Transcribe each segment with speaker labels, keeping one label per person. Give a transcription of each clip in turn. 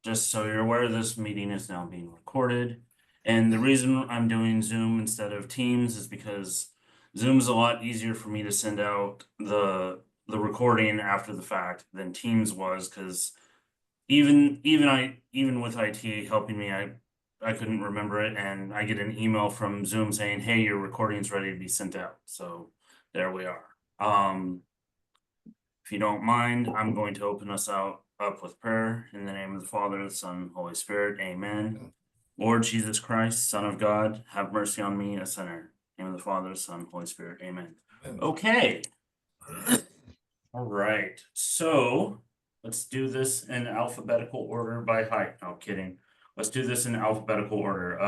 Speaker 1: just so you're aware, this meeting is now being recorded. And the reason I'm doing Zoom instead of Teams is because Zoom's a lot easier for me to send out the recording after the fact than Teams was, because even with IT helping me, I couldn't remember it, and I get an email from Zoom saying, "Hey, your recording's ready to be sent out." So there we are. If you don't mind, I'm going to open us out up with prayer in the name of the Father, the Son, and Holy Spirit. Amen. Lord Jesus Christ, Son of God, have mercy on me, a sinner. In the name of the Father, the Son, and Holy Spirit. Amen. Okay. All right. So let's do this in alphabetical order by height. No kidding. Let's do this in alphabetical order.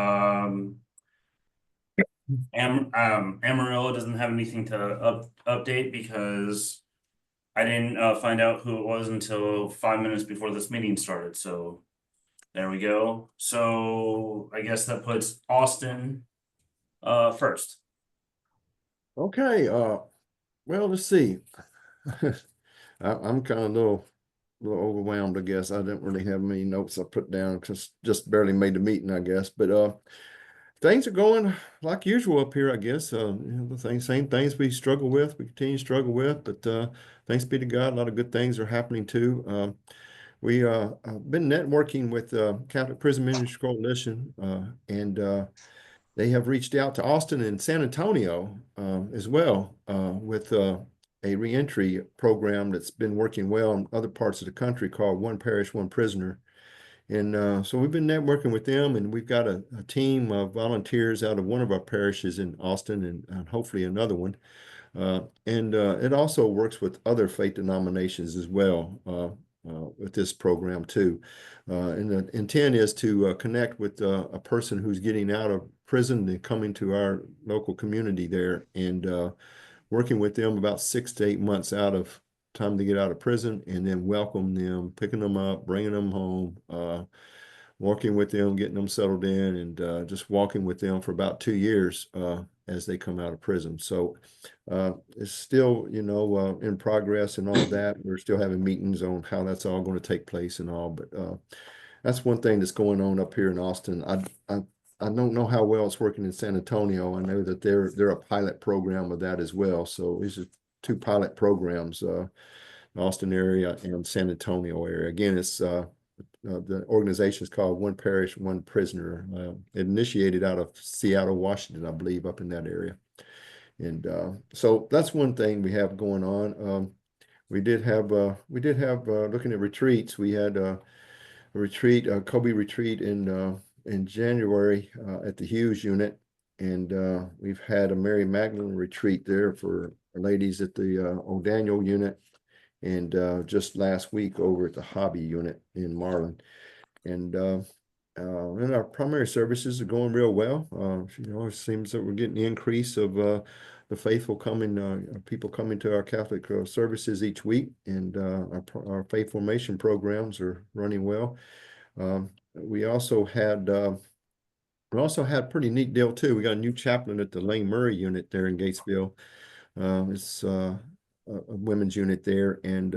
Speaker 1: Amarillo doesn't have anything to update because I didn't find out who it was until 5 minutes before this meeting started. So there we go. So I guess that puts Austin first.
Speaker 2: Okay, well, let's see. I'm kind of a little overwhelmed, I guess. I didn't really have many notes I put down because just barely made the meeting, I guess. But things are going like usual up here, I guess. The same things we struggle with, we continue to struggle with. But thanks be to God, a lot of good things are happening too. We I've been networking with Catholic Prison Ministries Coalition, and they have reached out to Austin and San Antonio as well with a reentry program that's been working well in other parts of the country called One Parish, One Prisoner. And so we've been networking with them, and we've got a team of volunteers out of one of our parishes in Austin and hopefully another one. And it also works with other faith denominations as well with this program too. And the intent is to connect with a person who's getting out of prison and coming to our local community there and working with them about 6 to 8 months out of time to get out of prison and then welcome them, picking them up, bringing them home, working with them, getting them settled in, and just walking with them for about 2 years as they come out of prison. So it's still, in progress and all of that. We're still having meetings on how that's all going to take place and all, but that's one thing that's going on up here in Austin. I don't know how well it's working in San Antonio. I know that they're a pilot program of that as well. So these are two pilot programs, Austin area and San Antonio area. Again, it's the organization is called One Parish, One Prisoner. It initiated out of Seattle, Washington, I believe, up in that area. And so that's one thing we have going on. We did have looking at retreats. We had a retreat, a Kobe retreat in January at the Hughes unit, and we've had a Mary Magdalene retreat there for ladies at the Old Daniel unit, and just last week over at the Hobby unit in Marlin. And our primary services are going real well. It seems that we're getting the increase of the faithful coming, people coming to our Catholic services each week, and our faith formation programs are running well. We also had a pretty neat deal too. We got a new chaplain at the Lane Murray unit there in Gatesville. It's a women's unit there, and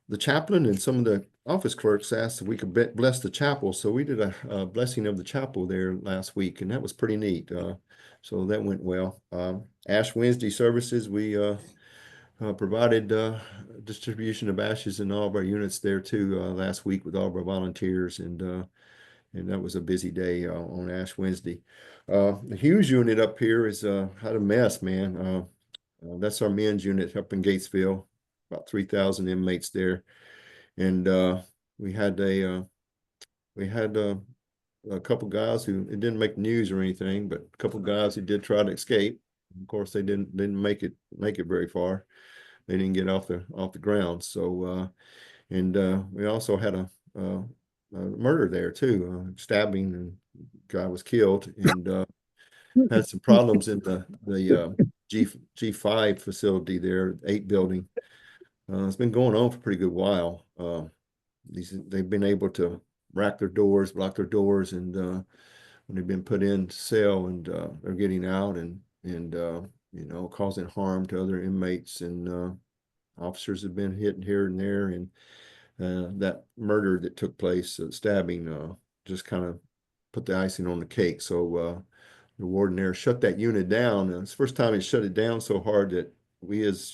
Speaker 2: the chaplain and some of the office clerks asked if we could bless the chapel. So we did a blessing of the chapel there last week, and that was pretty neat. So that went well. Ash Wednesday services, we provided distribution of ashes in all of our units there too last week with all of our volunteers, and that was a busy day on Ash Wednesday. The Hughes unit up here is had a mess, man. That's our men's unit up in Gatesville, about 3,000 inmates there, and we had a couple guys who it didn't make news or anything, but a couple guys who did try to escape. Of course, they didn't make it very far. They didn't get off the ground. So and we also had a murder there too, stabbing, and guy was killed, and had some problems in the G5 facility there, 8 building. It's been going on for a pretty good while. They've been able to block their doors, and when they've been put in cell, and they're getting out and causing harm to other inmates, and officers have been hit here and there, and that murder that took place, stabbing, just kind of put the icing on the cake. So the warden there shut that unit down. And it's the first time he shut it down so hard that we, as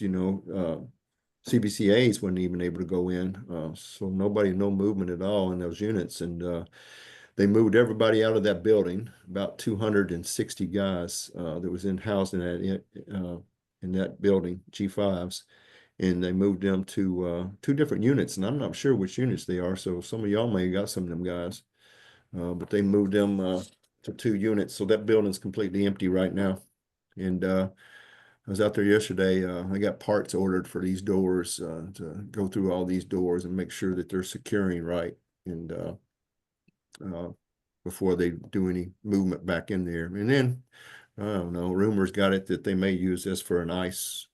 Speaker 2: CBCAs wasn't even able to go in. So nobody, no movement at all in those units. And they moved everybody out of that building, about 260 guys that was housed in that building, G5s. And they moved them to two different units. And I'm not sure which units they are. So some of y'all may have got some of them guys. But they moved them to two units. So that building's completely empty right now. And I was out there yesterday. I got parts ordered for these doors to go through all these doors and make sure that they're securing right. And before they do any movement back in there. And then, I don't know, rumors got it that they may use this for an ICE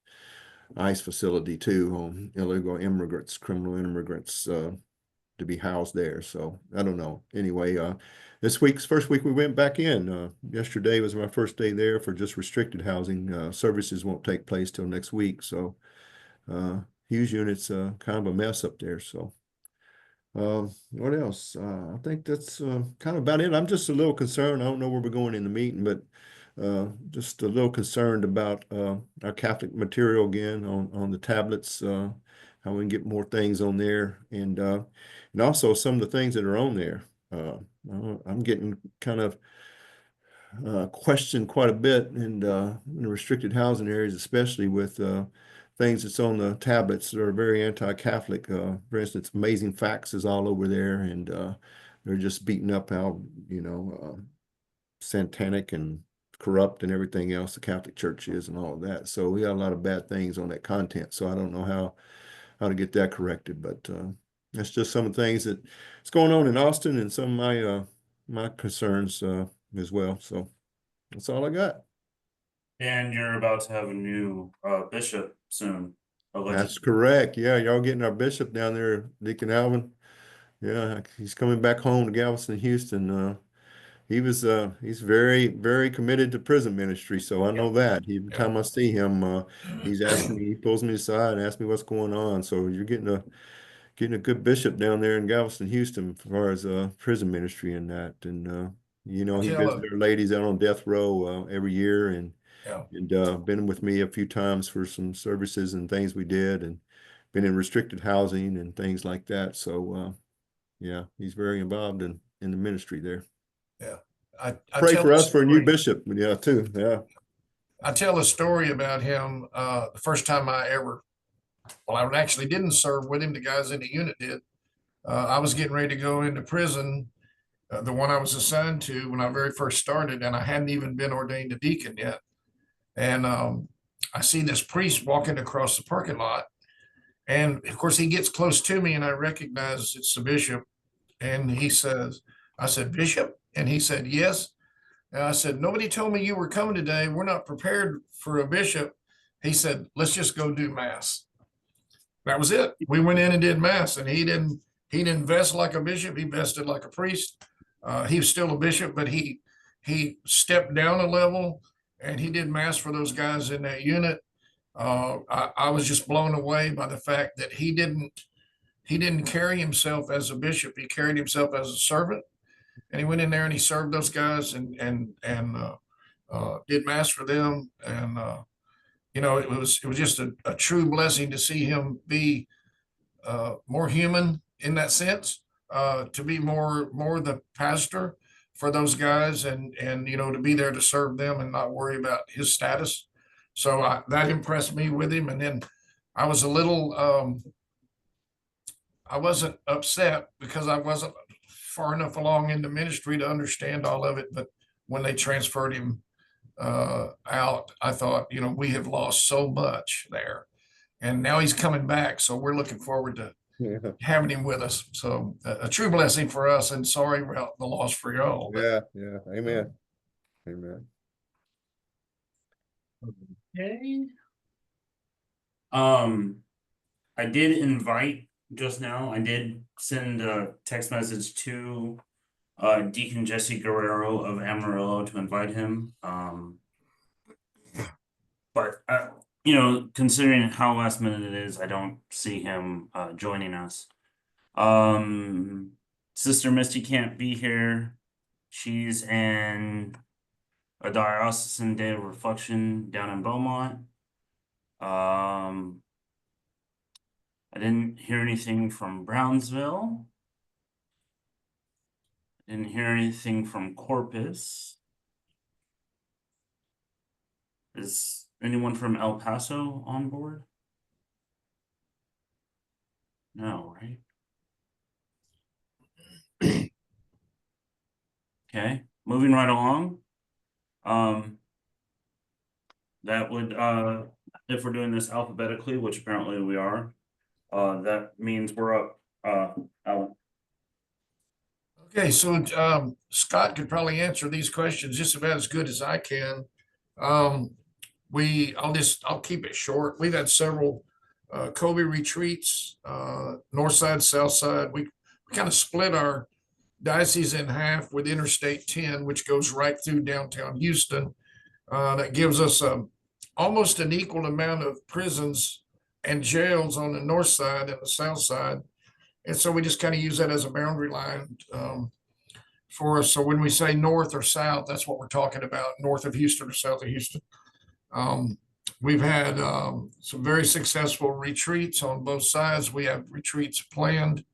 Speaker 2: facility too, on illegal immigrants, criminal immigrants, to be housed there. So I don't know. Anyway, this week's first week we went back in. Yesterday was my first day there for just restricted housing. Services won't take place till next week. So Hughes unit's kind of a mess up there. So what else? I think that's kind of about it. I'm just a little concerned. I don't know where we're going in the meeting, but just a little concerned about our Catholic material again on the tablets, how we can get more things on there, and also some of the things that are on there. I'm getting kind of questioned quite a bit in the restricted housing areas, especially with things that's on the tablets that are very anti-Catholic. For instance, Amazing Facts is all over there, and they're just beating up how, satanic and corrupt and everything else the Catholic Church is and all of that. So we got a lot of bad things on that content. So I don't know how to get that corrected, but that's just some of the things that's going on in Austin and some of my concerns as well. So that's all I got.
Speaker 1: And you're about to have a new bishop soon,
Speaker 2: That's
Speaker 1: allegedly.
Speaker 2: correct. Yeah, y'all getting our bishop down there, Deacon Alvin. Yeah, he's coming back home to Galveston, Houston. He's very, very committed to prison ministry. So I know that. Every time I see him, he's asking me, he pulls me aside and asks me what's going on. So you're getting a good bishop down there in Galveston, Houston, as far as prison ministry and that. And he visits our ladies out on death row every year, and been with me a few times for some services and things we did, and been in restricted housing and things like that. So yeah, he's very involved in the ministry there.
Speaker 3: Yeah. I
Speaker 2: Pray
Speaker 3: tell
Speaker 2: for
Speaker 3: a
Speaker 2: us for a new
Speaker 3: story.
Speaker 2: bishop. Yeah, too. Yeah.
Speaker 3: I tell a story about him. The first time I actually didn't serve with him. The guys in the unit did. I was getting ready to go into prison, the one I was assigned to when I very first started, and I hadn't even been ordained a deacon yet. And I see this priest walking across the parking lot. And of course, he gets close to me, and I recognize it's the bishop. And I said, Bishop? And he said, yes. And I said, nobody told me you were coming today. We're not prepared for a bishop. He said, let's just go do mass. That was it. We went in and did mass, and he didn't vest like a bishop. He vested like a priest. He was still a bishop, but he stepped down a level, and he did mass for those guys in that unit. I was just blown away by the fact that he didn't carry himself as a bishop. He carried himself as a servant, and he went in there and he served those guys and did mass for them. And it was just a true blessing to see him be more human in that sense, to be more the pastor for those guys, and to be there to serve them and not worry about his status. So that impressed me with him. And then I was a little I wasn't upset because I wasn't far enough along in the ministry to understand all of it. But when they transferred him out, I thought, we have lost so much there. And now he's coming back. So we're looking forward to having him with us. So a true blessing for us, and sorry about the loss for y'all.
Speaker 2: Yeah. Amen. Amen.
Speaker 1: Okay. I did invite just now. I did send a text message to Deacon Jesse Guerrero of Amarillo to invite him. But considering how last minute it is, I don't see him joining us. Sister Misty can't be here. She's in a diocesan day of reflection down in Beaumont. I didn't hear anything from Brownsville. Didn't hear anything from Corpus. Is anyone from El Paso on board? No, right? Okay, moving right along. That would, if we're doing this alphabetically, which apparently we are, that means we're up, Alan.
Speaker 3: Okay, so Scott could probably answer these questions just about as good as I can. I'll keep it short. We've had several Kobe retreats, north side, south side. We kind of split our diocese in half with Interstate 10, which goes right through downtown Houston. That gives us almost an equal amount of prisons and jails on the north side and the south side. And so we just kind of use that as a boundary line for us. So when we say north or south, that's what we're talking about, north of Houston or south of Houston. We've had some very successful retreats on both sides. We have retreats planned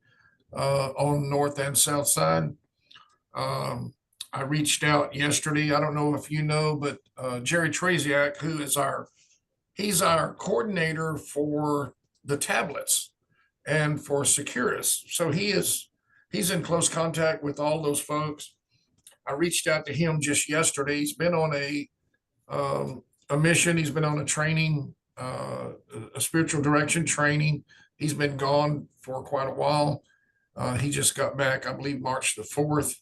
Speaker 3: on north and south side. I reached out yesterday. I don't know if you know, but Jerry Traziak, who is he's our coordinator for the tablets and for Securus. So he's in close contact with all those folks. I reached out to him just yesterday. He's been on a mission. He's been on a training, a spiritual direction training. He's been gone for quite a while. He just got back, I believe, March the 4th.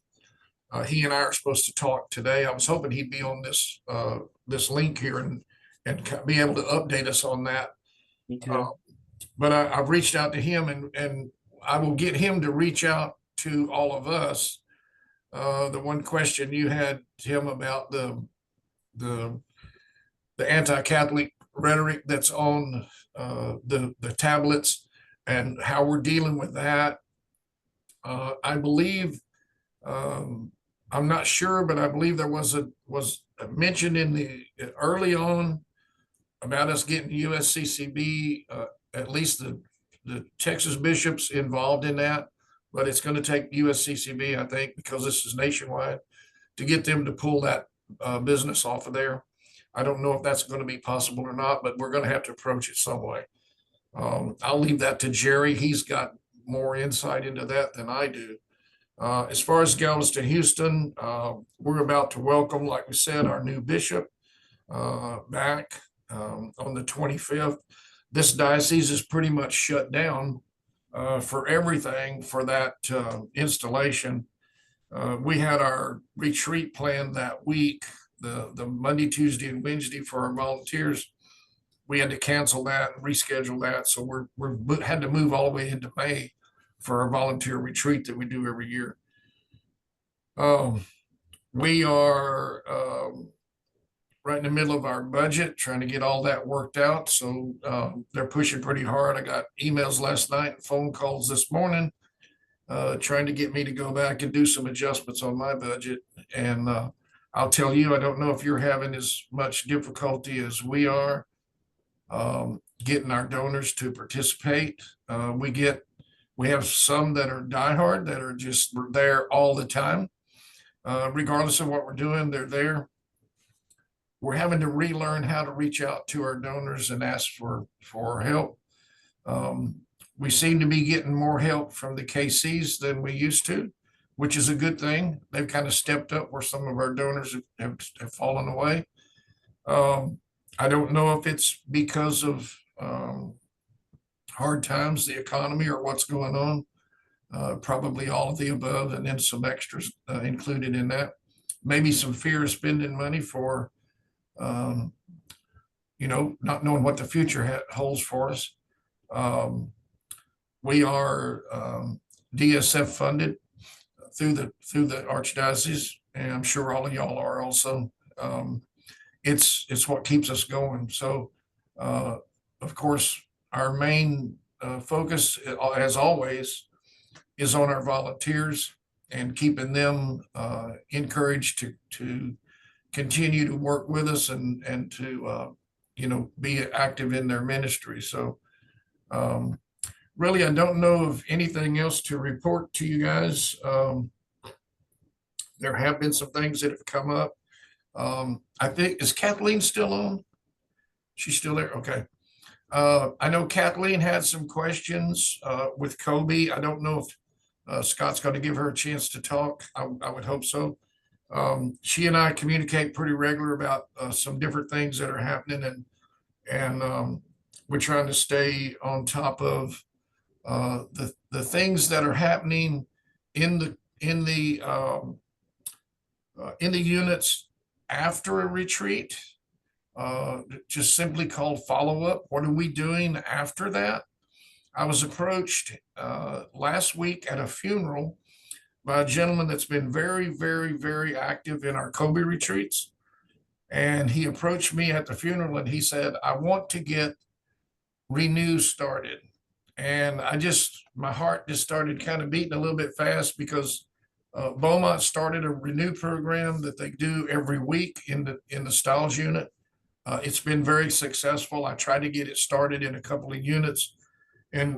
Speaker 3: He and I are supposed to talk today. I was hoping he'd be on this link here and be able to update us on that.
Speaker 1: Me too.
Speaker 3: But I've reached out to him and I will get him to reach out to all of us. The one question you had, Tim, about the anti-Catholic rhetoric that's on the tablets and how we're dealing with that. I believe, I'm not sure, but I believe there was mentioned in the early on about us getting USCCB, at least the Texas bishops involved in that, but it's going to take USCCB, I think, because this is nationwide, to get them to pull that business off of there. I don't know if that's going to be possible or not, but we're going to have to approach it some way. I'll leave that to Jerry. He's got more insight into that than I do. As far as Galveston, Houston, we're about to welcome, like we said, our new bishop back on the 25th. This diocese is pretty much shut down for everything for that installation. We had our retreat planned that week, the Monday, Tuesday, and Wednesday for our volunteers. We had to cancel that and reschedule that. So we're had to move all the way into May for our volunteer retreat that we do every year. We are right in the middle of our budget, trying to get all that worked out. So they're pushing pretty hard. I got emails last night and phone calls this morning, trying to get me to go back and do some adjustments on my budget. And I'll tell you, I don't know if you're having as much difficulty as we are getting our donors to participate. We have some that are diehard, that are just there all the time. Regardless of what we're doing, they're there. We're having to relearn how to reach out to our donors and ask for help. We seem to be getting more help from the KCs than we used to, which is a good thing. They've kind of stepped up where some of our donors have fallen away. I don't know if it's because of hard times, the economy, or what's going on. Probably all of the above, and then some extras included in that. Maybe some fear of spending money for not knowing what the future holds for us. We are DSF funded through the Archdiocese, and I'm sure all of y'all are also. It's what keeps us going. So, of course, our main focus, as always, is on our volunteers and keeping them encouraged to continue to work with us and to be active in their ministry. So really, I don't know of anything else to report to you guys. There have been some things that have come up. I think, is Kathleen still on? She's still there? Okay. I know Kathleen had some questions with Kobe. I don't know if Scott's going to give her a chance to talk. I would hope so. She and I communicate pretty regular about some different things that are happening, and we're trying to stay on top of the things that are happening in the units after a retreat. Just simply called follow-up. What are we doing after that? I was approached last week at a funeral by a gentleman that's been very, very, very active in our Kobe retreats. And he approached me at the funeral and he said, I want to get Renew started. And my heart just started kind of beating a little bit fast because Beaumont started a Renew program that they do every week in the Styles unit. It's been very successful. I tried to get it started in a couple of units and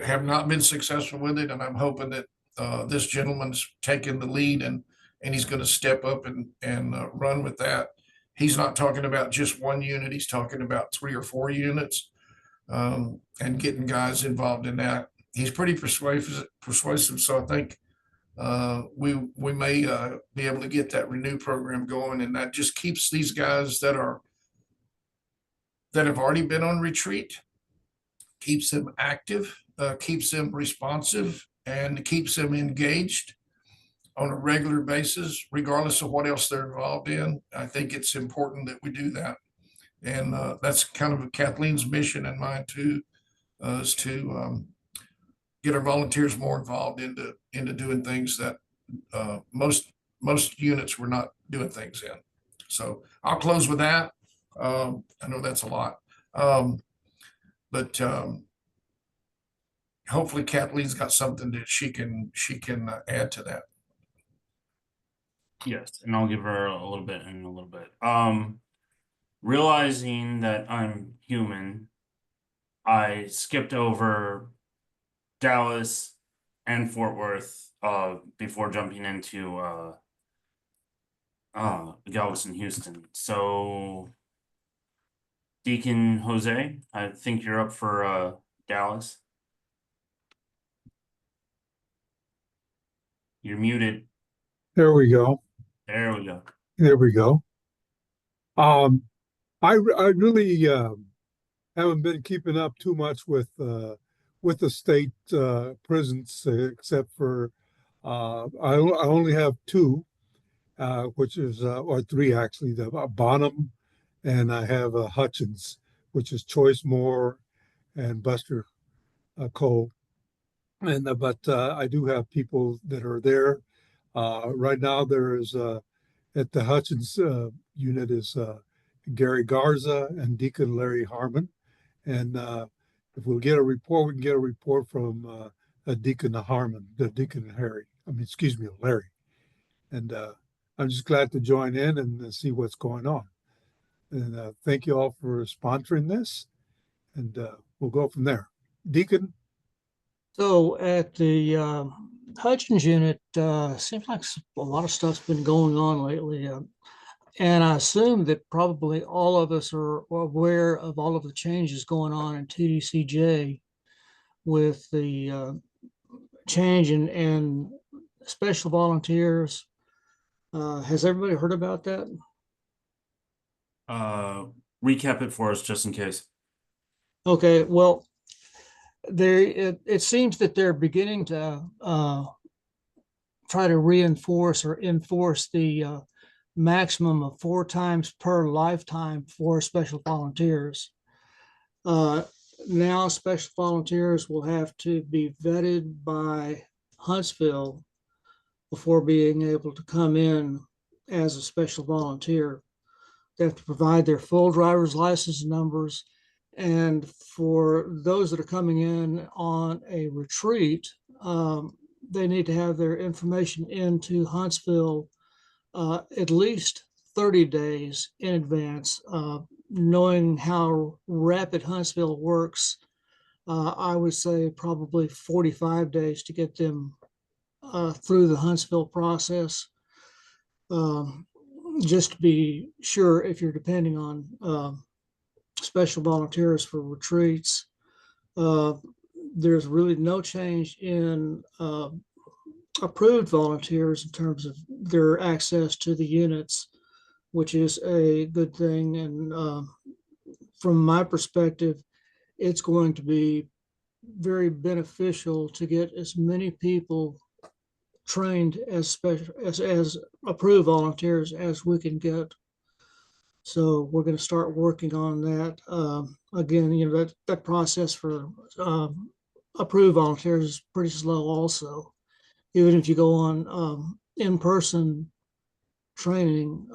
Speaker 3: have not been successful with it. And I'm hoping that this gentleman's taking the lead and he's going to step up and run with that. He's not talking about just one unit. He's talking about 3 or 4 units and getting guys involved in that. He's pretty persuasive. So I think we may be able to get that Renew program going, and that just keeps these guys that have already been on retreat, keeps them active, keeps them responsive, and keeps them engaged on a regular basis, regardless of what else they're involved in. I think it's important that we do that. And that's kind of Kathleen's mission and mine too, is to get our volunteers more involved into doing things that most units were not doing things in. So I'll close with that. I know that's a lot, but hopefully Kathleen's got something that she can add to that.
Speaker 1: Yes, and I'll give her a little bit in a little bit. Realizing that I'm human, I skipped over Dallas and Fort Worth before jumping into Galveston, Houston. So Deacon Jose, I think you're up for Dallas. You're muted.
Speaker 4: There we go.
Speaker 1: There we go.
Speaker 4: There we go. I really haven't been keeping up too much with the state prisons, except for I only have 2, which is or 3 actually, the Bonham, and I have Hutchins, which is Choice Moore and Buster Cole. And but I do have people that are there. Right now there is at the Hutchins unit is Gary Garza and Deacon Larry Harmon. And if we'll get a report, we can get a report from Deacon Harmon, the Deacon Larry. And I'm just glad to join in and see what's going on. And thank you all for sponsoring this. And we'll go from there. Deacon?
Speaker 5: So at the Hutchins unit, seems like a lot of stuff's been going on lately. And I assume that probably all of us are aware of all of the changes going on in TDCJ with the change in special volunteers. Has everybody heard about that?
Speaker 1: Recap it for us just in case.
Speaker 5: Okay, well, it seems that they're beginning to try to reinforce or enforce the maximum of 4 times per lifetime for special volunteers. Now special volunteers will have to be vetted by Huntsville before being able to come in as a special volunteer. They have to provide their full driver's license numbers. And for those that are coming in on a retreat, they need to have their information into Huntsville at least 30 days in advance. Knowing how rapid Huntsville works, I would say probably 45 days to get them through the Huntsville process. Just to be sure, if you're depending on special volunteers for retreats, there's really no change in approved volunteers in terms of their access to the units, which is a good thing. And from my perspective, it's going to be very beneficial to get as many people trained as special as approved volunteers as we can get. So we're going to start working on that. Again, that process for approved volunteers is pretty slow also. Even if you go on in-person training,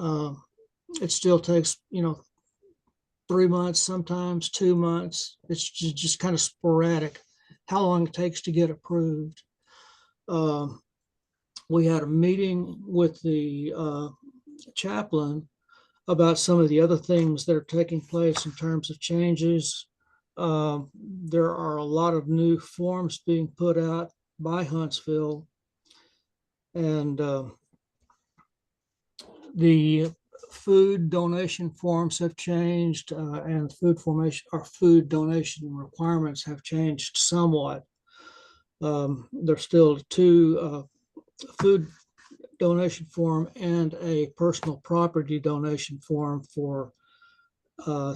Speaker 5: it still takes 3 months, sometimes 2 months. It's just kind of sporadic how long it takes to get approved. We had a meeting with the chaplain about some of the other things that are taking place in terms of changes. There are a lot of new forms being put out by Huntsville, and the food donation forms have changed, and food donation requirements have changed somewhat. There's still two food donation form and a personal property donation form for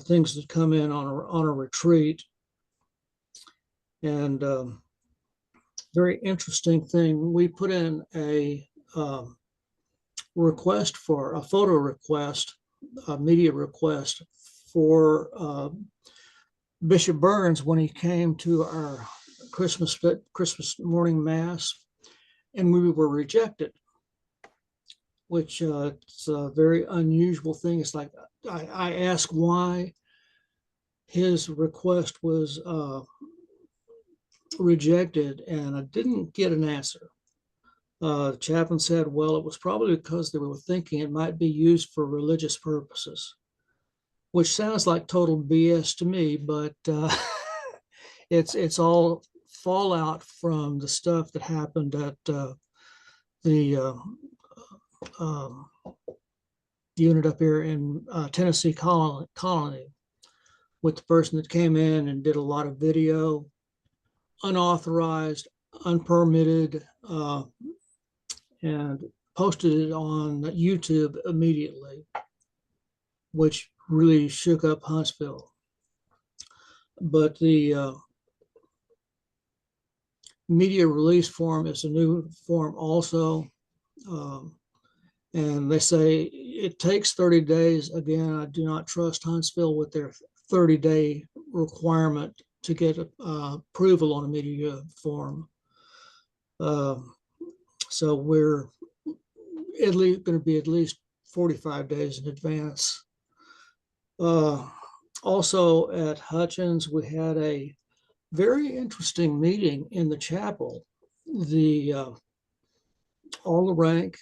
Speaker 5: things that come in on a retreat. And very interesting thing, we put in a request for a photo request, a media request for Bishop Burns when he came to our Christmas morning mass, and we were rejected, which it's a very unusual thing. It's like I asked why his request was rejected, and I didn't get an answer. The chaplain said, well, it was probably because they were thinking it might be used for religious purposes, which sounds like total BS to me, but it's all fallout from the stuff that happened at the unit up here in Tennessee Colony with the person that came in and did a lot of video, unauthorized, unpermitted, and posted it on YouTube immediately, which really shook up Huntsville. But the media release form is a new form also. And they say it takes 30 days. Again, I do not trust Huntsville with their 30-day requirement to get approval on a media form. So we're at least going to be at least 45 days in advance. Also at Hutchins, we had a very interesting meeting in the chapel. All the rank,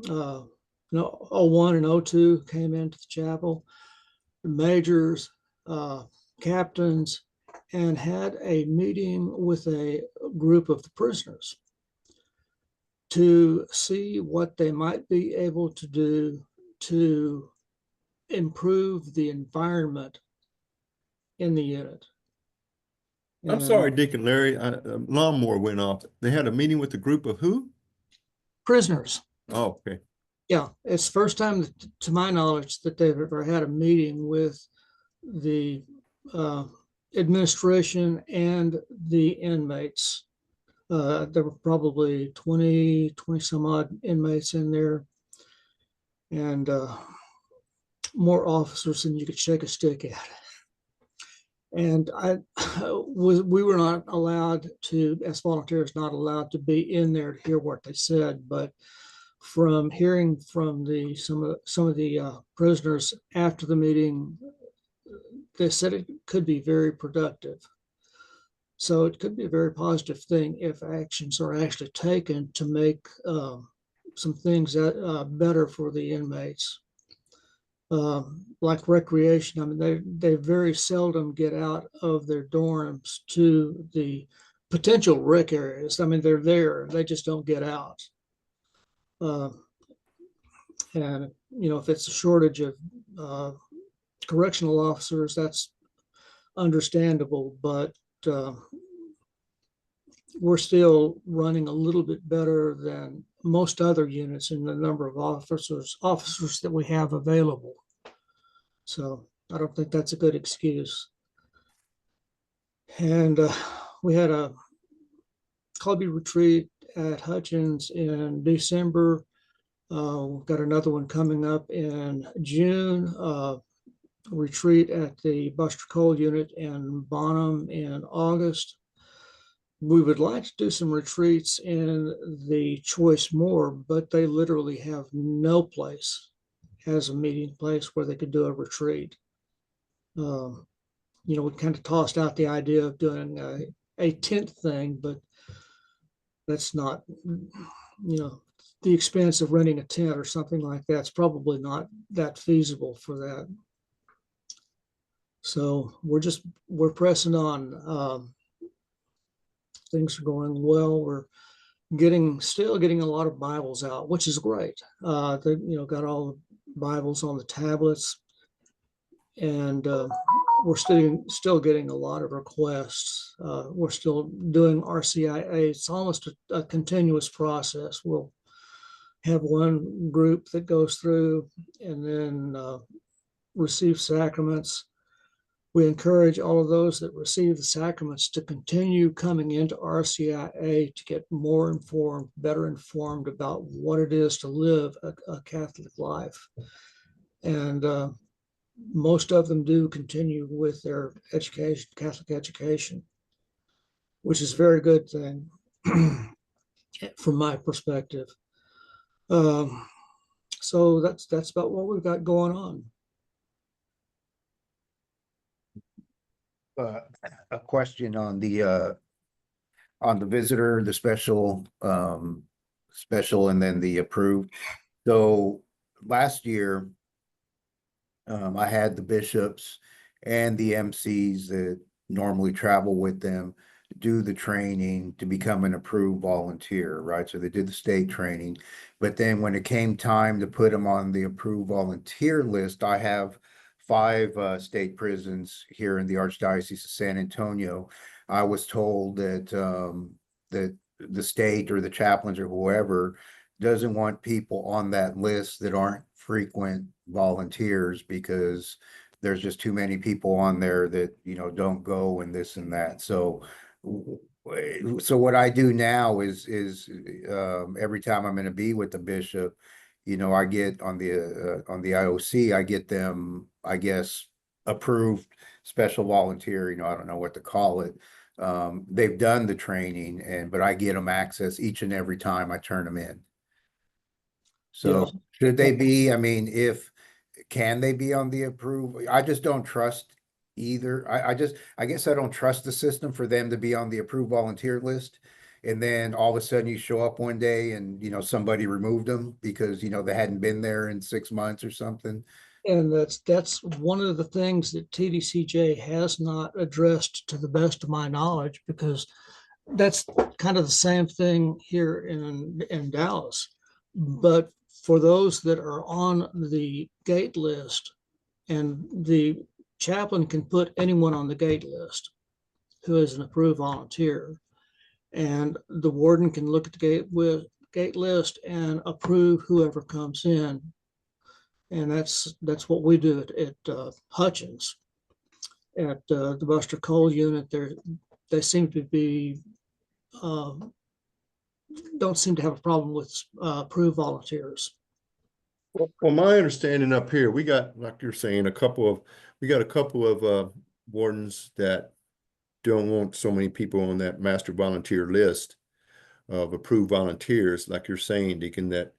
Speaker 5: 01 and 02 came into the chapel, majors, captains, and had a meeting with a group of the prisoners to see what they might be able to do to improve the environment in the unit.
Speaker 2: I'm sorry, Deacon Larry, lawnmower went off. They had a meeting with a group of who?
Speaker 5: Prisoners.
Speaker 2: Oh, okay.
Speaker 5: Yeah, it's the first time, to my knowledge, that they've ever had a meeting with the administration and the inmates. There were probably 20 some odd inmates in there, and more officers than you could shake a stick at. And we were not allowed to, as volunteers, not allowed to be in there to hear what they said. But from hearing from some of the prisoners after the meeting, they said it could be very productive. So it could be a very positive thing if actions are actually taken to make some things that, better for the inmates. Like recreation, I mean, they very seldom get out of their dorms to the potential rec areas. I mean, they're there, they just don't get out. And, you know, if it's a shortage of correctional officers, that's understandable, but we're still running a little bit better than most other units in the number of officers that we have available. So I don't think that's a good excuse. And we had a clubby retreat at Hutchins in December. We've got another one coming up in June. Retreat at the Buster Cole unit in Bonham in August. We would like to do some retreats in the Choice Moore, but they literally have no place as a meeting place where they could do a retreat. You know, we kind of tossed out the idea of doing a tent thing, but that's not, you know, the expense of renting a tent or something like that's probably not that feasible for that. So we're pressing on. Things are going well. We're still getting a lot of Bibles out, which is great. They, you know, got all the Bibles on the tablets, and we're still getting a lot of requests. We're still doing RCIA. It's almost a continuous process. We'll have one group that goes through and then receive sacraments. We encourage all of those that receive the sacraments to continue coming into RCIA to get more informed, better informed about what it is to live a Catholic life. And most of them do continue with their education, Catholic education, which is a very good thing from my perspective. So that's about what we've got going on.
Speaker 6: A question on the visitor, the special, and then the approved. So last year, I had the bishops and the MCs that normally travel with them do the training to become an approved volunteer, right? So they did the state training, but then when it came time to put them on the approved volunteer list, I have 5 state prisons here in the Archdiocese of San Antonio. I was told that that the state or the chaplains or whoever doesn't want people on that list that aren't frequent volunteers because there's just too many people on there that, you know, don't go and this and that. So what I do now is every time I'm going to be with the bishop, you know, I get on the IOC, I get them, I guess, approved special volunteer, you know, I don't know what to call it. They've done the training but I get them access each and every time I turn them in. So
Speaker 5: Yeah.
Speaker 6: should they be, I mean, can they be on the approved? I just don't trust either. I guess I don't trust the system for them to be on the approved volunteer list. And then all of a sudden you show up one day and, you know, somebody removed them because, you know, they hadn't been there in 6 months or something.
Speaker 5: And that's one of the things that TDCJ has not addressed to the best of my knowledge, because that's kind of the same thing here in Dallas. But for those that are on the gate list, and the chaplain can put anyone on the gate list who is an approved volunteer, and the warden can look at the gate list and approve whoever comes in. And that's what we do at Hutchins. At the Buster Cole unit, they seem to be don't seem to have a problem with approved volunteers.
Speaker 2: Well, my understanding up here, we got, like you're saying, we got a couple of wardens that don't want so many people on that master volunteer list of approved volunteers, like you're saying, Deacon, that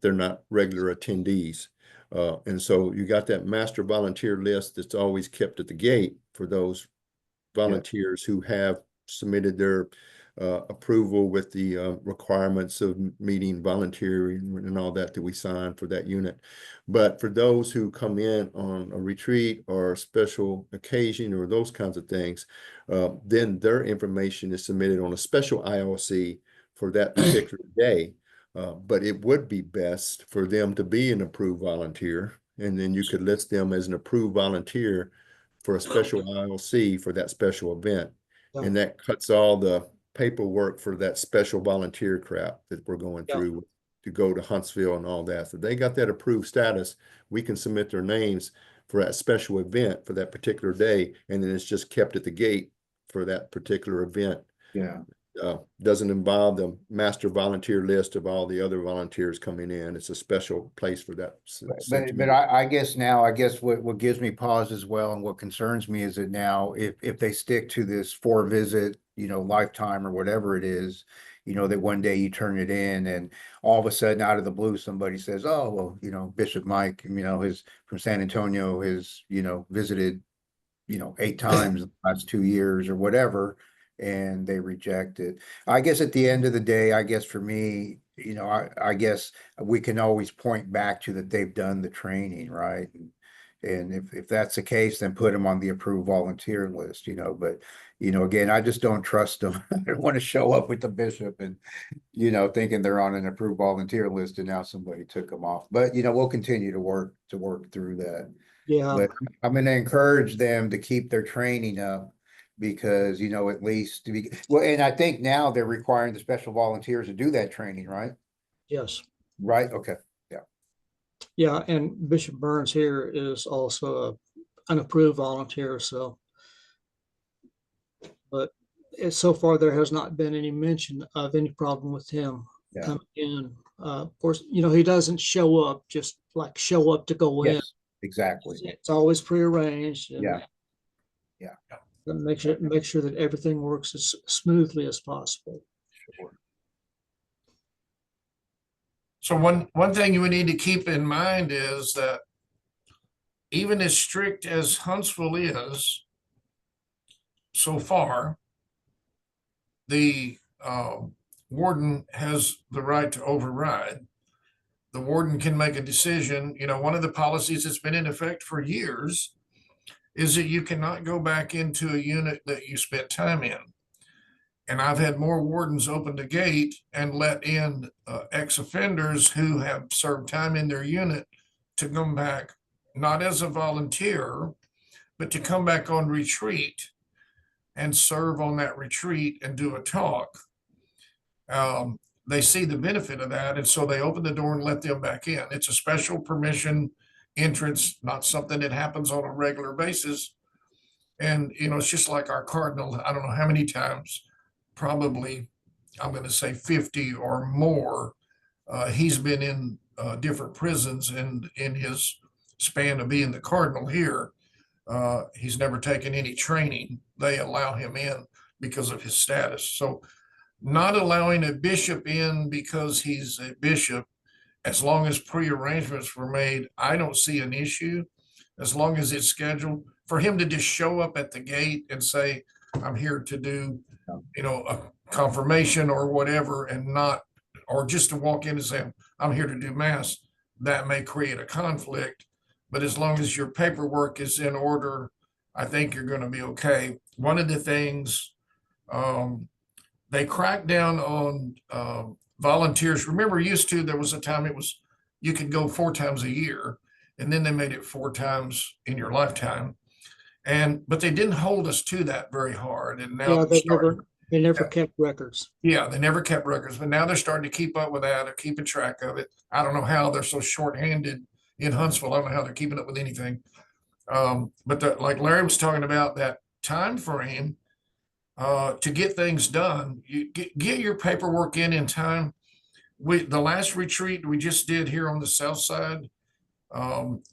Speaker 2: they're not regular attendees. And so you got that master volunteer list that's always kept at the gate for those volunteers who have submitted their approval with the requirements of meeting volunteering and all that we signed for that unit. But for those who come in on a retreat or a special occasion or those kinds of things, then their information is submitted on a special ILC for that particular day. But it would be best for them to be an approved volunteer, and then you could list them as an approved volunteer for a special ILC for that special event.
Speaker 5: Yeah.
Speaker 2: And that cuts all the paperwork for that special volunteer crap that we're going
Speaker 5: Yeah.
Speaker 2: through to go to Huntsville and all that. So they got that approved status. We can submit their names for that special event for that particular day, and then it's just kept at the gate for that particular event.
Speaker 6: Yeah.
Speaker 2: Doesn't involve the master volunteer list of all the other volunteers coming in. It's a special place for that.
Speaker 6: But I guess now, what gives me pause as well and what concerns me is that now if they stick to this 4-visit, lifetime or whatever it is, that one day you turn it in and all of a sudden out of the blue, somebody says, oh, well, Bishop Mike, his from San Antonio has, visited, 8 times in the last 2 years or whatever, and they reject it. I guess at the end of the day, I guess for me, I guess we can always point back to that they've done the training, right? And if that's the case, then put them on the approved volunteer list, but, again, I just don't trust them. I don't want to show up with the bishop and, thinking they're on an approved volunteer list and now somebody took them off. But, we'll continue to work through that.
Speaker 5: Yeah,
Speaker 6: But I'm going to encourage them to keep their training up because, at least to be, well, and I think now they're requiring the special volunteers to do that training, right?
Speaker 5: yes.
Speaker 6: Right, okay.
Speaker 5: Yeah, and Bishop Burns here is also an approved volunteer, so. But so far, there has not been any mention of any problem with him
Speaker 6: Yeah.
Speaker 5: coming in. Of course, he doesn't show up, just like show up to go in.
Speaker 6: Yes, exactly.
Speaker 5: It's always prearranged. And
Speaker 6: Yeah. Yeah.
Speaker 5: and make sure that everything works as smoothly as possible.
Speaker 6: Sure.
Speaker 3: So one thing you would need to keep in mind is that even as strict as Huntsville is so far, the warden has the right to override. The warden can make a decision. One of the policies that's been in effect for years is that you cannot go back into a unit that you spent time in. And I've had more wardens open the gate and let in ex-offenders who have served time in their unit to come back, not as a volunteer, but to come back on retreat and serve on that retreat and do a talk. They see the benefit of that, and so they open the door and let them back in. It's a special permission entrance, not something that happens on a regular basis. And, it's just like our cardinal. I don't know how many times, probably, I'm going to say 50 or more. He's been in different prisons, and in his span of being the cardinal here, he's never taken any training. They allow him in because of his status. So not allowing a bishop in because he's a bishop, as long as pre-arrangements were made, I don't see an issue. As long as it's scheduled, for him to just show up at the gate and say, I'm here to do, a confirmation or whatever, and not, or just to walk in and say, I'm here to do mass, that may create a conflict. But as long as your paperwork is in order, I think you're going to be okay. One of the things, they cracked down on volunteers. Remember, there was a time you could go 4 times a year, and then they made it 4 times in your lifetime. But they didn't hold us to that very hard. And now
Speaker 5: they never kept records.
Speaker 3: Yeah, they never kept records, but now they're starting to keep up with that or keeping track of it. I don't know how they're so shorthanded in Huntsville. I don't know how they're keeping up with anything. But like Larry was talking about, that time frame to get things done, you get your paperwork in time. The last retreat we just did here on the south side,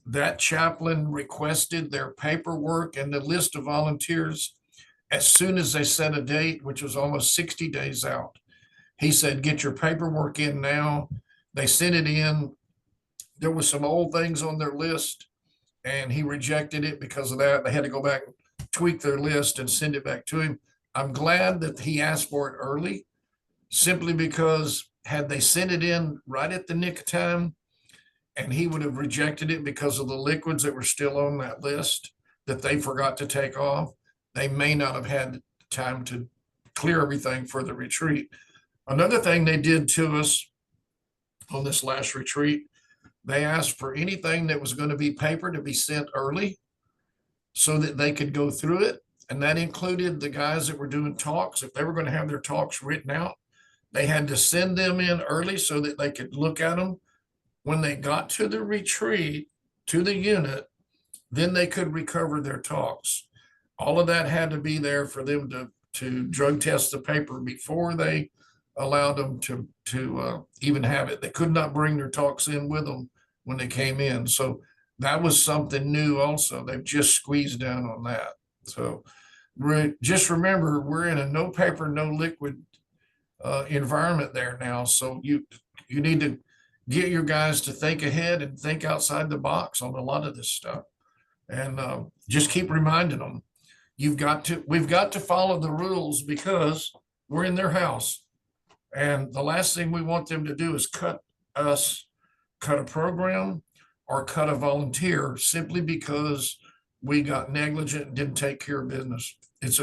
Speaker 3: that chaplain requested their paperwork and the list of volunteers as soon as they set a date, which was almost 60 days out. He said, get your paperwork in now. They sent it in. There was some old things on their list, and he rejected it because of that. They had to go back and tweak their list and send it back to him. I'm glad that he asked for it early, simply because had they sent it in right at the nick of time, and he would have rejected it because of the liquids that were still on that list that they forgot to take off, they may not have had time to clear everything for the retreat. Another thing they did to us on this last retreat, they asked for anything that was going to be paper to be sent early so that they could go through it. And that included the guys that were doing talks. If they were going to have their talks written out, they had to send them in early so that they could look at them. When they got to the retreat, to the unit, then they could recover their talks. All of that had to be there for them to drug test the paper before they allowed them to even have it. They could not bring their talks in with them when they came in. So that was something new also. They've just squeezed down on that. So just remember, we're in a no paper, no liquid environment there now. So you need to get your guys to think ahead and think outside the box on a lot of this stuff. And just keep reminding them, we've got to follow the rules because we're in their house. And the last thing we want them to do is cut a program or cut a volunteer simply because we got negligent and didn't take care of business. It's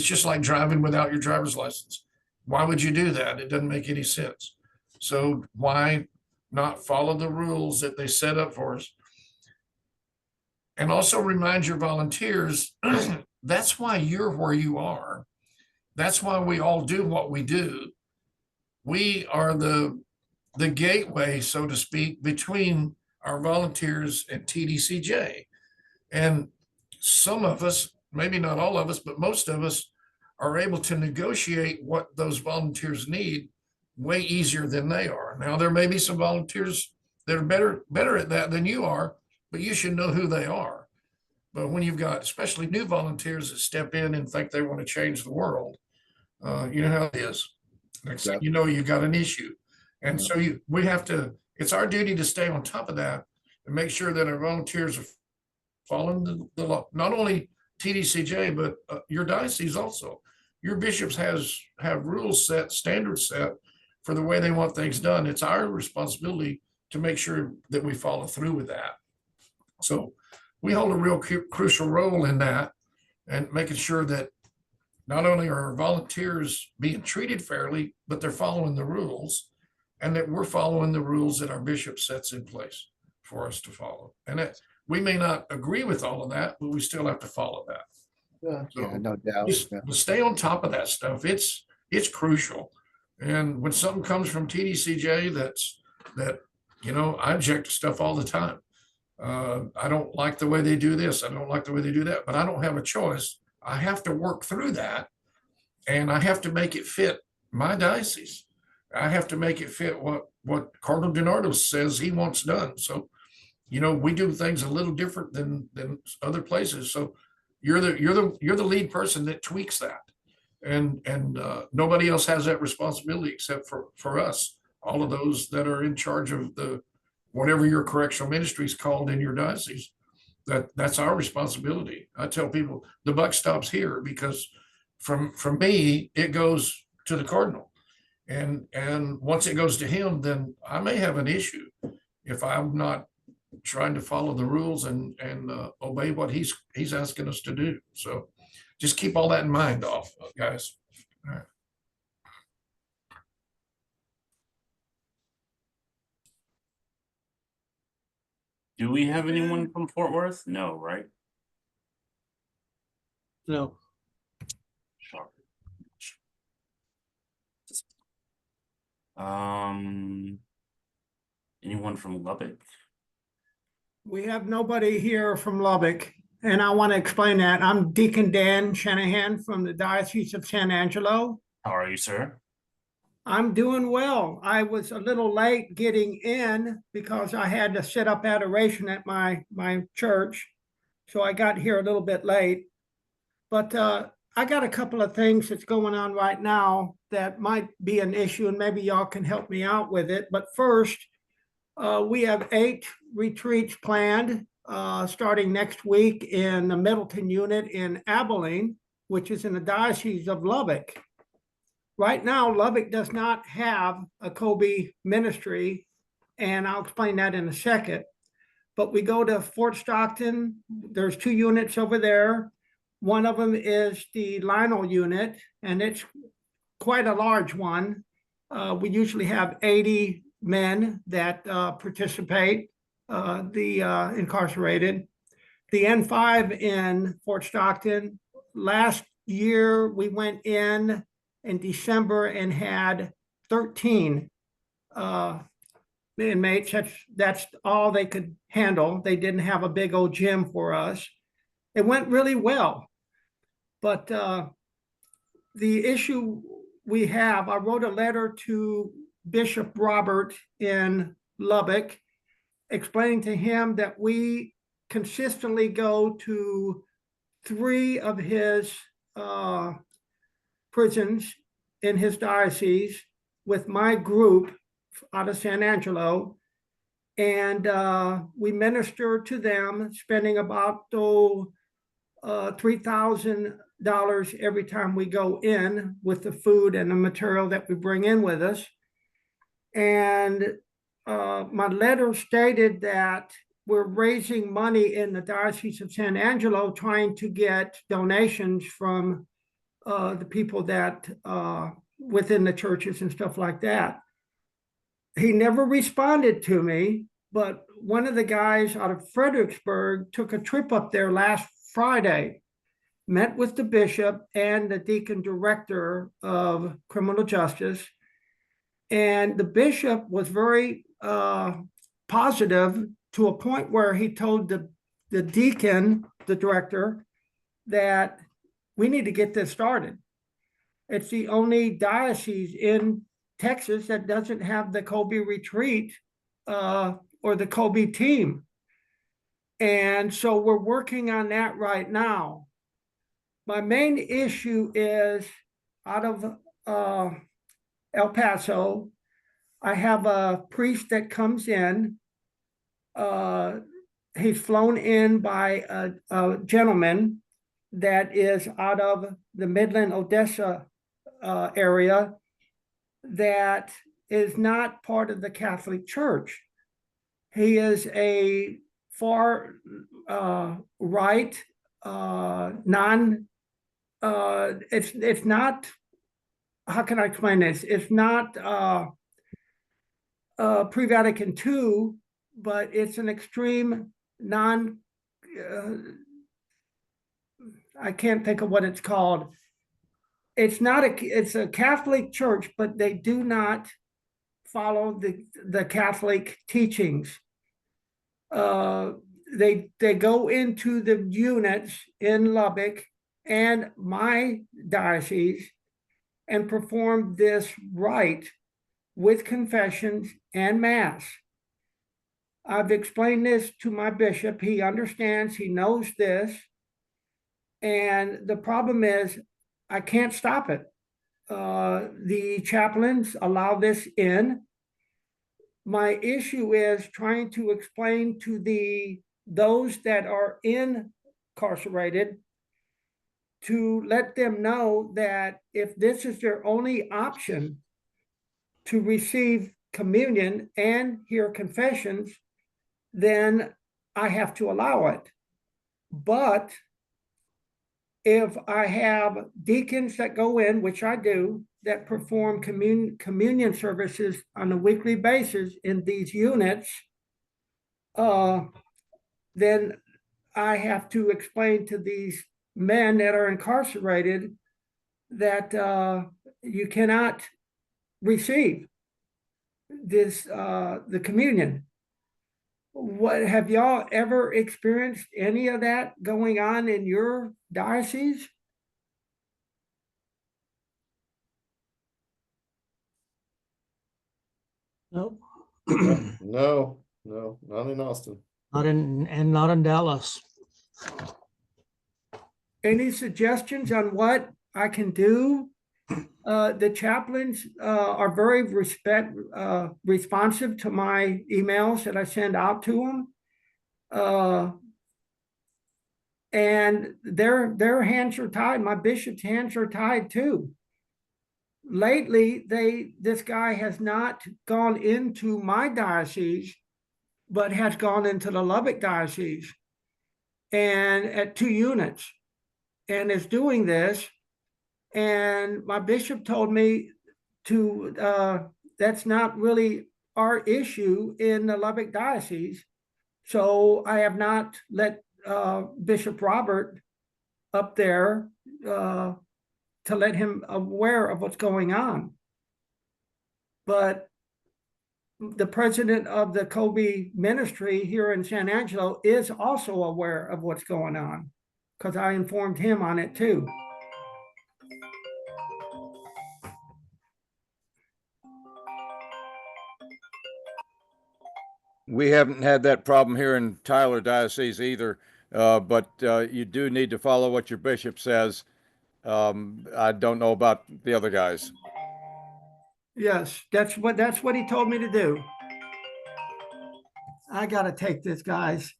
Speaker 3: just like driving without your driver's license. Why would you do that? It doesn't make any sense. So why not follow the rules that they set up for us? And also remind your volunteers, that's why you're where you are. That's why we all do what we do. We are the gateway, so to speak, between our volunteers and TDCJ. And some of us, maybe not all of us, but most of us are able to negotiate what those volunteers need way easier than they are. Now, there may be some volunteers that are better at that than you are, but you should know who they are. But when you've got especially new volunteers that step in and think they want to change the world, you know how it is. Next thing you know, you got an issue. And so we have to, it's our duty to stay on top of that and make sure that our volunteers are following the law. Not only TDCJ, but your diocese also. Your bishops have rules set, standards set for the way they want things done. It's our responsibility to make sure that we follow through with that. So we hold a real crucial role in that, and making sure that not only are our volunteers being treated fairly, but they're following the rules, and that we're following the rules that our bishop sets in place for us to follow. And we may not agree with all of that, but we still have to follow that.
Speaker 6: Yeah, no doubt.
Speaker 3: Just stay on top of that stuff. It's crucial. And when something comes from TDCJ that I object to stuff all the time. I don't like the way they do this. I don't like the way they do that, but I don't have a choice. I have to work through that, and I have to make it fit my diocese. I have to make it fit what Cardinal DiNardo says he wants done. So, we do things a little different than other places. So you're the lead person that tweaks that, and nobody else has that responsibility except for us, all of those that are in charge of whatever your correctional ministry is called in your diocese. That's our responsibility. I tell people the buck stops here, because from me it goes to the cardinal, and once it goes to him, then I may have an issue if I'm not trying to follow the rules and obey what he's asking us to do. So just keep all that in mind, guys. All right.
Speaker 1: Do we have anyone from Fort Worth? No, right?
Speaker 5: No.
Speaker 1: Shocker. Anyone from Lubbock?
Speaker 7: We have nobody here from Lubbock, and I want to explain that. I'm Deacon Dan Shanahan from the Diocese of San Angelo.
Speaker 1: How are you, sir?
Speaker 7: I'm doing well. I was a little late getting in because I had to set up adoration at my church, so I got here a little bit late. But I got a couple of things that's going on right now that might be an issue, and maybe y'all can help me out with it. But first, we have 8 retreats planned starting next week in the Middleton unit in Abilene. which is in the Diocese of Lubbock. Right now, Lubbock does not have a Kobe ministry, and I'll explain that in a second. But we go to Fort Stockton. There's 2 units over there. One of them is the Lionel unit, and it's quite a large one. We usually have 80 men that participate, the incarcerated. The N5 in Fort Stockton, last year we went in December and had 13 inmates. That's all they could handle. They didn't have a big old gym for us. It went really well. But the issue we have, I wrote a letter to Bishop Robert in Lubbock, explaining to him that we consistently go to 3 of his prisons in his diocese with my group out of San Angelo. And we minister to them, spending about $3,000 every time we go in with the food and the material that we bring in with us. And my letter stated that we're raising money in the Diocese of San Angelo, trying to get donations from the people that within the churches and stuff like that. He never responded to me, but one of the guys out of Fredericksburg took a trip up there last Friday, met with the bishop and the deacon director of criminal justice. And the bishop was very positive, to a point where he told the deacon, the director, that we need to get this started. It's the only diocese in Texas that doesn't have the Kobe retreat or the Kobe team. And so we're working on that right now. My main issue is out of El Paso. I have a priest that comes in. He's flown in by a gentleman that is out of the Midland, Odessa area, that is not part of the Catholic Church. He is a far right, it's not, how can I explain this? It's not pre-Vatican II, but it's an extreme I can't think of what it's called. It's a Catholic church, but they do not follow the Catholic teachings. They go into the units in Lubbock and my diocese and perform this rite with confessions and mass. I've explained this to my bishop. He understands, he knows this. And the problem is, I can't stop it. The chaplains allow this in. My issue is trying to explain to those that are incarcerated, to let them know that if this is their only option to receive communion and hear confessions, then I have to allow it. But if I have deacons that go in, which I do, that perform communion services on a weekly basis in these units, then I have to explain to these men that are incarcerated that you cannot receive this the communion. What, have y'all ever experienced any of that going on in your diocese?
Speaker 5: Nope.
Speaker 2: No, not in Austin.
Speaker 5: Not in Dallas.
Speaker 7: Any suggestions on what I can do? The chaplains are very responsive to my emails that I send out to them. And their hands are tied. My bishop's hands are tied too. Lately, this guy has not gone into my diocese, but has gone into the Lubbock diocese and at 2 units and is doing this. And my bishop told me that's not really our issue in the Lubbock diocese. So I have not let Bishop Robert up there to let him aware of what's going on. But the president of the Kobe ministry here in San Angelo is also aware of what's going on, because I informed him on it too.
Speaker 8: We haven't had that problem here in Tyler Diocese either, but you do need to follow what your bishop says. I don't know about the other guys.
Speaker 7: Yes, that's what he told me to do. I gotta take this, guys.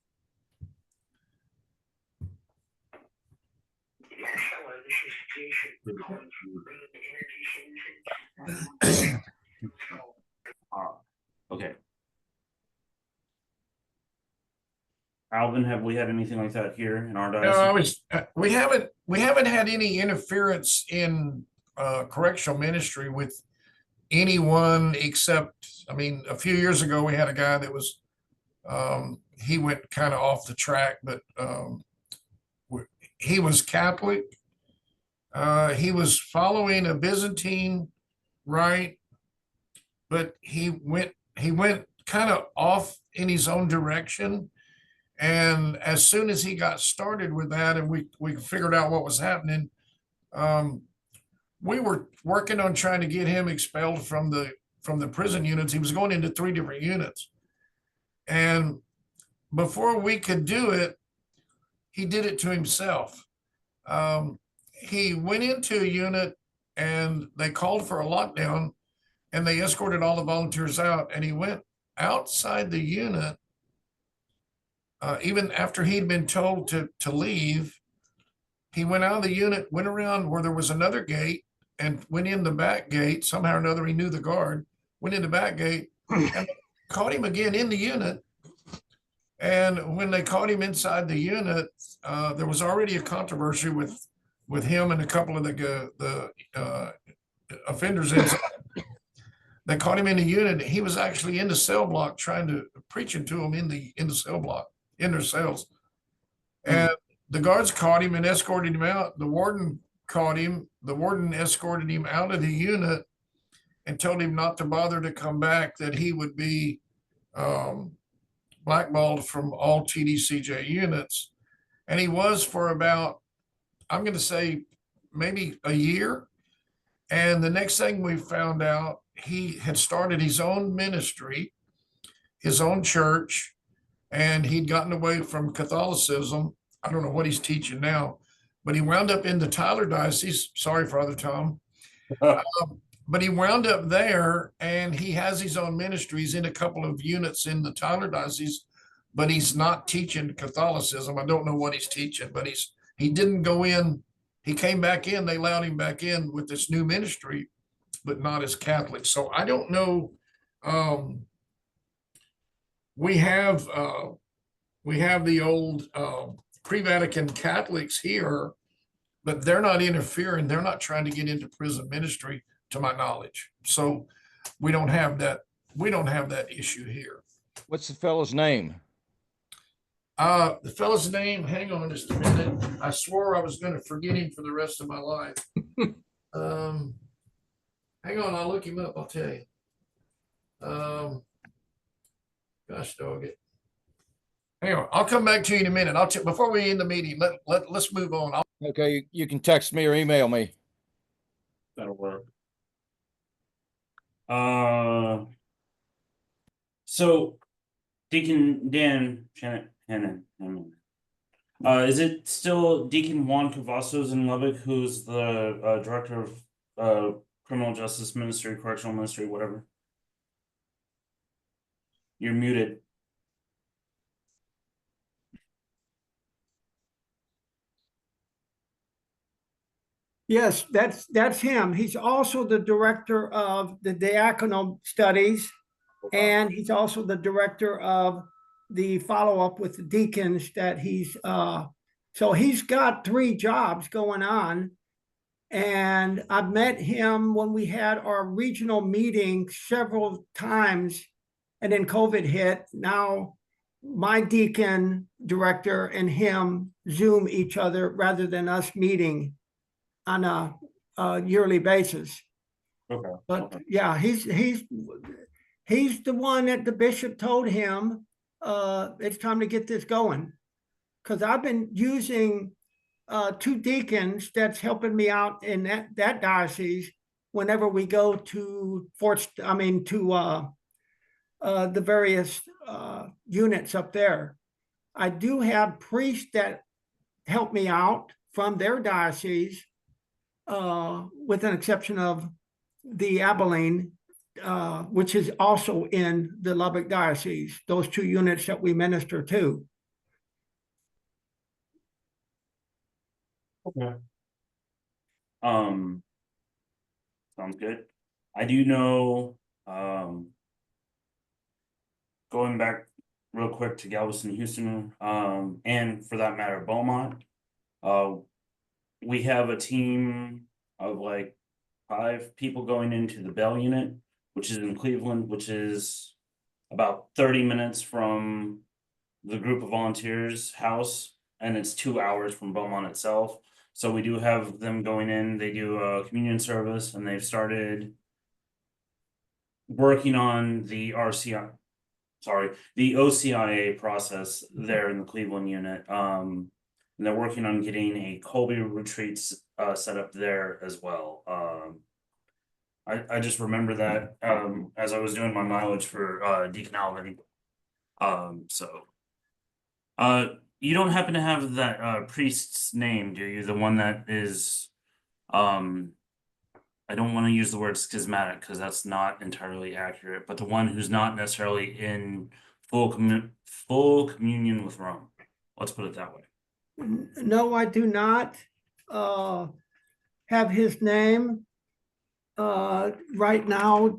Speaker 1: Okay. Alvin, have we had anything like that here in our
Speaker 3: No,
Speaker 1: diocese?
Speaker 3: we haven't had any interference in correctional ministry with anyone except, I mean, a few years ago, we had a guy that was, he went kind of off the track, but he was Catholic. He was following a Byzantine rite, but he went kind of off in his own direction. And as soon as he got started with that and we figured out what was happening, we were working on trying to get him expelled from the prison units. He was going into 3 different units. And before we could do it, he did it to himself. He went into a unit and they called for a lockdown and they escorted all the volunteers out, and he went outside the unit. Even after he'd been told to leave, he went out of the unit, went around where there was another gate and went in the back gate. Somehow or another, he knew the guard, went in the back gate and caught him again in the unit. And when they caught him inside the unit, there was already a controversy with him and a couple of the offenders inside. They caught him in the unit. He was actually in the cell block preaching to them in the cell block, in their cells. And the guards caught him and escorted him out. The warden caught him. The warden escorted him out of the unit and told him not to bother to come back, that he would be blackballed from all TDCJ units. And he was for about, I'm going to say, maybe a year. And the next thing we found out, he had started his own ministry, his own church, and he'd gotten away from Catholicism. I don't know what he's teaching now, but he wound up in the Tyler Diocese. Sorry, Father Tom. But he wound up there, and he has his own ministries in a couple of units in the Tyler Diocese, but he's not teaching Catholicism. I don't know what he's teaching, but he didn't go in. He came back in. They allowed him back in with this new ministry, but not as Catholic. So I don't know. We have the old pre-Vatican Catholics here, but they're not interfering. They're not trying to get into prison ministry, to my knowledge. So we don't have that. We don't have that issue here.
Speaker 8: What's the fellow's name?
Speaker 3: The fellow's name, hang on just a minute. I swore I was going to forget him for the rest of my life. Hang on, I'll look him up. I'll tell you. Gosh dog it. Hang on, I'll come back to you in a minute. Before we end the meeting, let's move on.
Speaker 8: Okay, you can text me or email me.
Speaker 1: That'll work. So Deacon Dan Hannon. Is it still Deacon Juan Cavazos in Lubbock, who's the director of Criminal Justice Ministry, Correctional Ministry, whatever? You're muted.
Speaker 7: Yes, that's him. He's also the director of the diaconal studies, and he's also the director of the follow-up with the deacons that so he's got 3 jobs going on. And I've met him when we had our regional meeting several times, and then COVID hit. Now my deacon director and him Zoom each other rather than us meeting on a yearly basis.
Speaker 1: Okay.
Speaker 7: But yeah, he's the one that the bishop told him it's time to get this going. Because I've been using 2 deacons that's helping me out in that diocese whenever we go to the various units up there. I do have priests that help me out from their diocese, with an exception of the Abilene, which is also in the Lubbock diocese, those 2 units that we minister to.
Speaker 1: Okay. Sounds good. I do know, going back real quick to Galveston, Houston, and for that matter, Beaumont, we have a team of like 5 people going into the Bell unit, which is in Cleveland, which is about 30 minutes from the group of volunteers house, and it's 2 hours from Beaumont itself. So we do have them going in. They do a communion service, and they've started working on the OCIA process there in the Cleveland unit. And they're working on getting a Colby retreat set up there as well. I just remember that as I was doing my mileage for Deacon Alvin. You don't happen to have that priest's name, do you? The one that is, I don't want to use the word schismatic because that's not entirely accurate, but the one who's not necessarily in full communion with Rome. Let's put it that way.
Speaker 7: No, I do not have his name right now.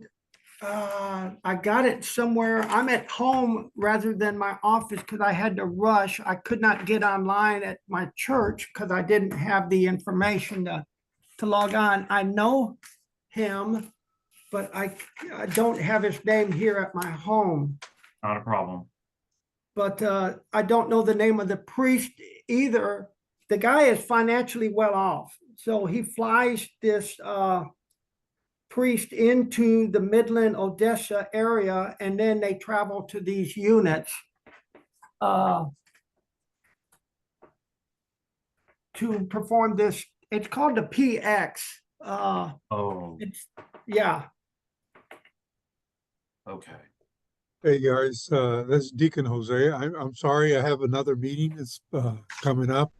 Speaker 7: I got it somewhere. I'm at home rather than my office because I had to rush. I could not get online at my church because I didn't have the information to log on. I know him, but I don't have his name here at my home.
Speaker 1: Not a problem.
Speaker 7: But I don't know the name of the priest either. The guy is financially well off, so he flies this priest into the Midland, Odessa area, and then they travel to these units to perform this. It's called the PX. Yeah.
Speaker 1: Okay.
Speaker 4: Hey guys, this is Deacon Jose. I'm sorry I have another meeting that's coming up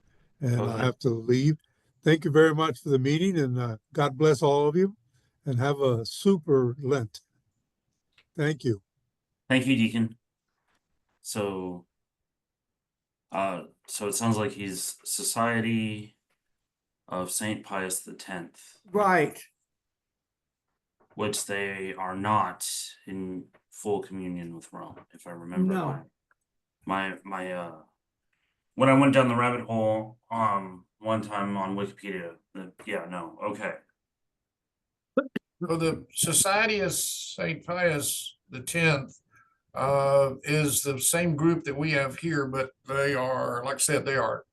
Speaker 4: and I have to leave. Thank you very much for the meeting, and God bless all of you, and have a super Lent. Thank you.
Speaker 1: Thank you, Deacon. So it sounds like he's Society of Saint Pius X.
Speaker 7: Right.
Speaker 1: Which they are not in full communion with Rome, if I remember.
Speaker 7: No.
Speaker 1: My when I went down the rabbit hole one time on Wikipedia, okay.
Speaker 3: So the Society of St. Pius X is the same group that we have here, but they are, like I said, they are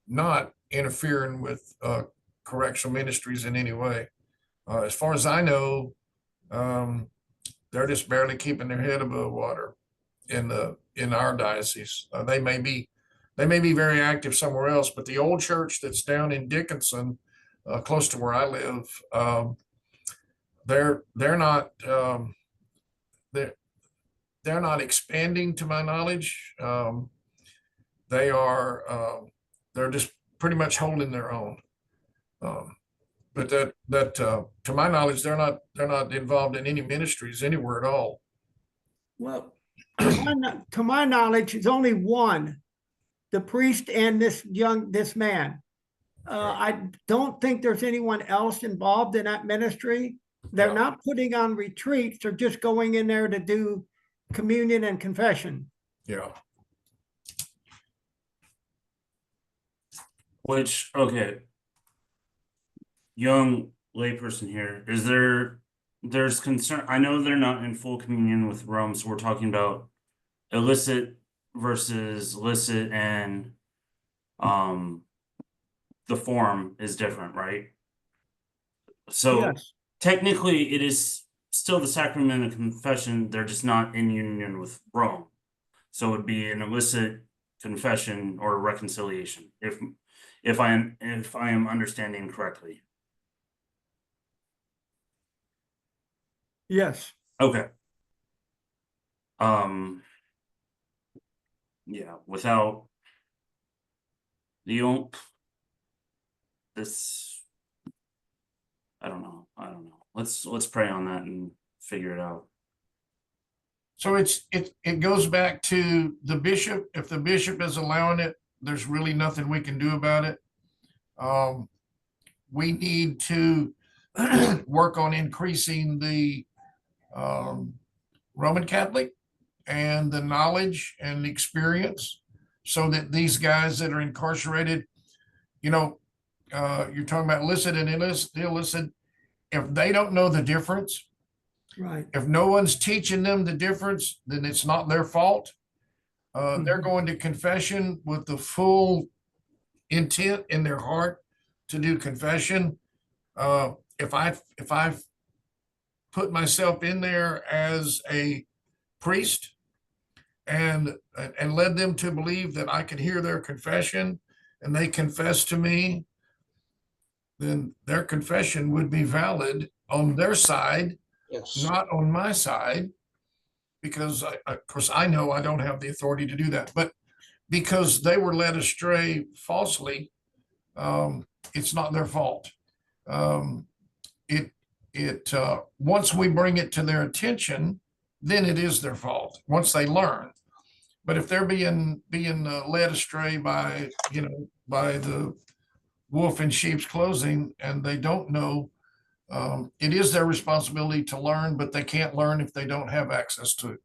Speaker 3: not interfering with Correctional Ministries in any way. As far as I know, they're just barely keeping their head above water in our diocese. They may be very active somewhere else, but the old church that's down in Dickinson, close to where I live, they're not expanding to my knowledge. They're just pretty much holding their own. But that to my knowledge, they're not involved in any ministries anywhere at all.
Speaker 7: Well, to my knowledge, it's only one, the priest and this man. I don't think there's anyone else involved in that ministry. They're
Speaker 3: Yeah.
Speaker 7: not putting on retreats. They're just going in there to do communion and confession.
Speaker 3: Yeah.
Speaker 1: Which, okay. Young layperson here, there's concern, I know they're not in full communion with Rome, so we're talking about illicit versus licit, and the form is different, right? So
Speaker 7: Yes,
Speaker 1: technically it is still the sacrament of confession, they're just not in union with Rome. So it would be an illicit confession or reconciliation, if I am understanding correctly.
Speaker 7: yes.
Speaker 1: Okay. Yeah, without the this, I don't know. Let's pray on that and figure it out.
Speaker 3: So it goes back to the bishop. If the bishop is allowing it, there's really nothing we can do about it. We need to work on increasing the Roman Catholic and the knowledge and experience so that these guys that are incarcerated, you're talking about illicit and illicit. If they don't know the difference,
Speaker 7: Right.
Speaker 3: if no one's teaching them the difference, then it's not their fault. They're going to confession with the full intent in their heart to do confession. If I've put myself in there as a priest and led them to believe that I could hear their confession and they confess to me, then their confession would be valid on their side,
Speaker 5: Yes.
Speaker 3: not on my side, because of course I know I don't have the authority to do that, but because they were led astray falsely, it's not their fault. Once we bring it to their attention, then it is their fault once they learn. But if they're being led astray by the wolf in sheep's clothing and they don't know, it is their responsibility to learn, but they can't learn if they don't have access to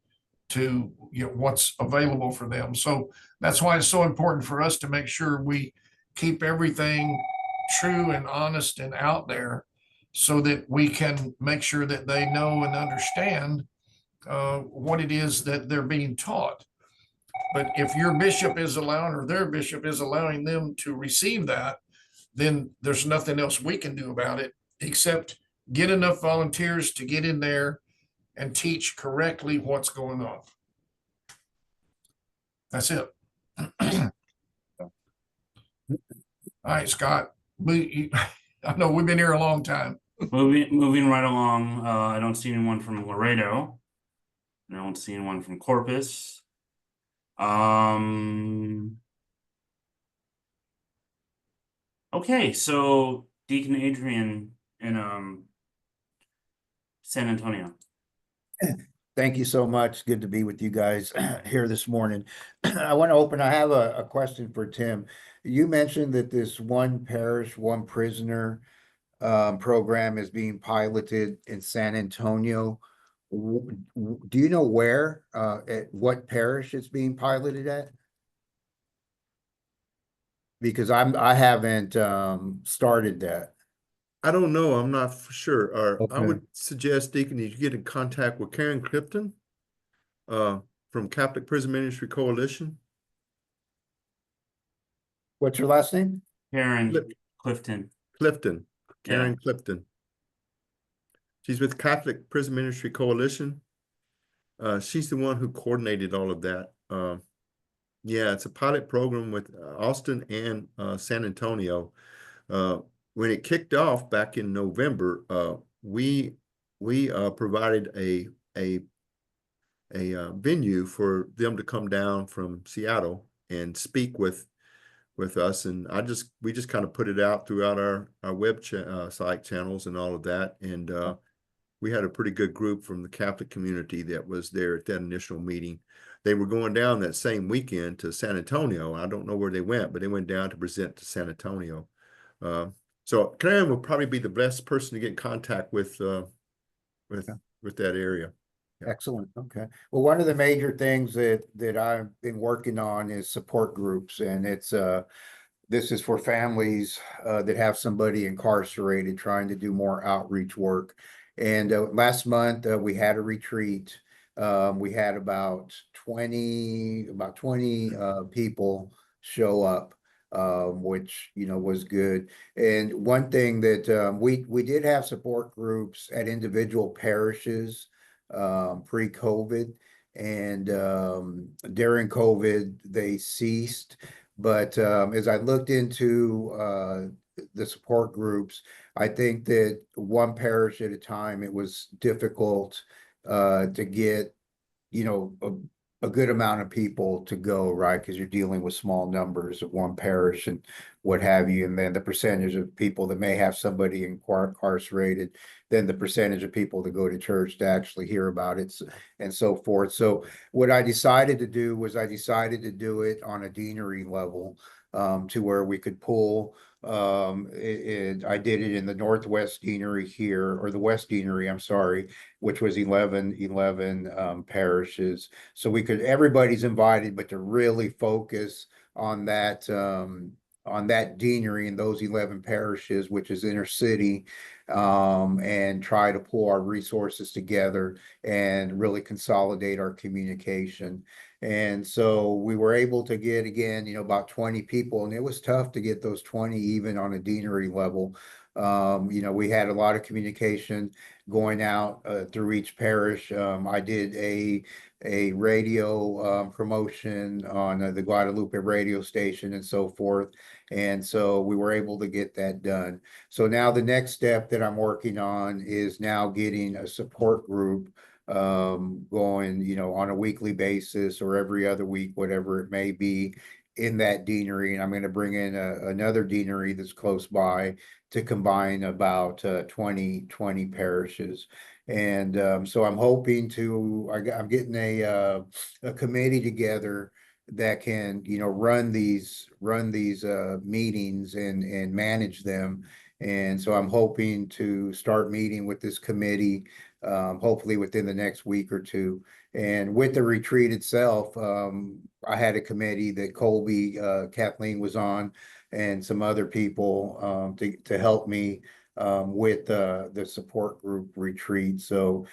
Speaker 3: what's available for them. So that's why it's so important for us to make sure we keep everything true and honest and out there so that we can make sure that they know and understand what it is that they're being taught. But if your bishop is allowing, or their bishop is allowing them to receive that, then there's nothing else we can do about it except get enough volunteers to get in there and teach correctly what's going on. That's it. All right, Scott. I know we've been here a long time.
Speaker 1: Moving right along, I don't see anyone from Laredo. I don't see anyone from Corpus. Okay, so Deacon Adrian in San Antonio.
Speaker 6: Thank you so much. Good to be with you guys here this morning. I have a question for Tim. You mentioned that this one parish, one prisoner program is being piloted in San Antonio. Do you know where, at what parish it's being piloted at? Because I haven't started that.
Speaker 2: I don't know. I'm not for sure. Or I
Speaker 6: Okay.
Speaker 2: would suggest, Deacon, that you get in contact with Karen Clifton from Catholic Prison Ministry Coalition.
Speaker 6: What's your last name?
Speaker 1: Karen
Speaker 2: Clifton.
Speaker 1: Clifton.
Speaker 2: Karen
Speaker 1: Yeah.
Speaker 2: Clifton. She's with Catholic Prison Ministry Coalition. She's the one who coordinated all of that. Yeah, it's a pilot program with Austin and San Antonio. When it kicked off back in November, we provided a venue for them to come down from Seattle and speak with us, and we just kind of put it out throughout our web site channels and all of that, and we had a pretty good group from the Catholic community that was there at that initial meeting. They were going down that same weekend to San Antonio. I don't know where they went, but they went down to present to San Antonio. So Karen will probably be the best person to get in contact with that area.
Speaker 6: Excellent. Okay. Well, one of the major things that I've been working on is support groups, and this is for families that have somebody incarcerated, trying to do more outreach work. And last month we had a retreat. We had about 20 people show up, which was good. And one thing that we did have support groups at individual parishes pre-COVID, and during COVID they ceased. But as I looked into the support groups, I think that one parish at a time, it was difficult to get, a good amount of people to go, right? Because you're dealing with small numbers of one parish and what have you. And then the percentage of people that may have somebody incarcerated, then the percentage of people that go to church to actually hear about it, and so forth. So what I decided to do was I decided to do it on a deanery level, to where we could pull. I did it in the Northwest Deanery here, or the West Deanery, I'm sorry, which was 11 parishes. So everybody's invited, but to really focus on that deanery in those 11 parishes, which is inner city, and try to pull our resources together and really consolidate our communication. And so we were able to get, again, about 20 people, and it was tough to get those 20 even on a deanery level. We had a lot of communication going out through each parish. I did a radio promotion on the Guadalupe radio station and so forth. And so we were able to get that done. So now the next step that I'm working on is now getting a support group going, on a weekly basis or every other week, whatever it may be, in that deanery. And I'm going to bring in another deanery that's close by to combine about 20 parishes. And so I'm hoping I'm getting a committee together that can, run these meetings and manage them. And so I'm hoping to start meeting with this committee, hopefully within the next week or two. And with the retreat itself, I had a committee that Colby, Kathleen was on, and some other people to help me with the support group retreat. So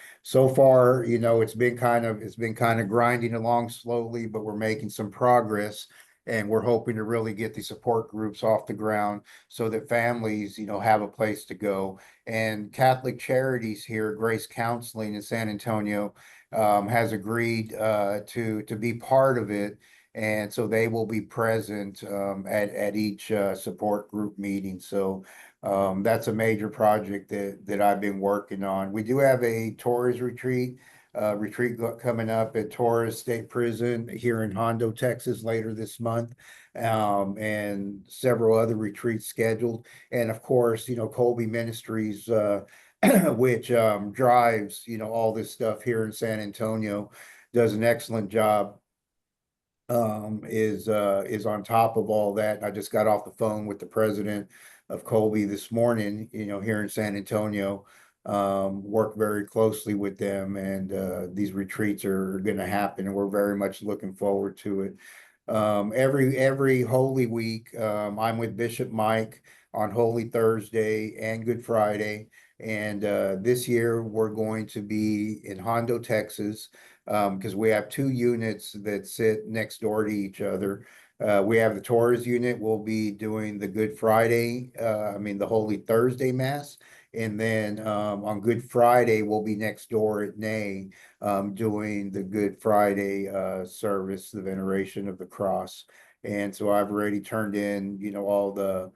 Speaker 6: far, it's been kind of grinding along slowly, but we're making some progress. And we're hoping to really get the support groups off the ground so that families, have a place to go. And Catholic Charities here, Grace Counseling in San Antonio, has agreed to be part of it. And so they will be present at each support group meeting. So that's a major project that I've been working on. We do have a Torres retreat coming up at Torres State Prison here in Hondo, Texas later this month, and several other retreats scheduled. And of course, Colby Ministries, which drives, all this stuff here in San Antonio, does an excellent job, is on top of all that. I just got off the phone with the president of Colby this morning, here in San Antonio. Work very closely with them, and these retreats are going to happen, and we're very much looking forward to it. Every Holy Week, I'm with Bishop Mike on Holy Thursday and Good Friday. And this year we're going to be in Hondo, Texas, because we have 2 units that sit next door to each other. We have the Torres unit. We'll be doing the Good Friday, the Holy Thursday Mass. And then on Good Friday, we'll be next door at Nay, doing the Good Friday service, the veneration of the cross. And so I've already turned in, all the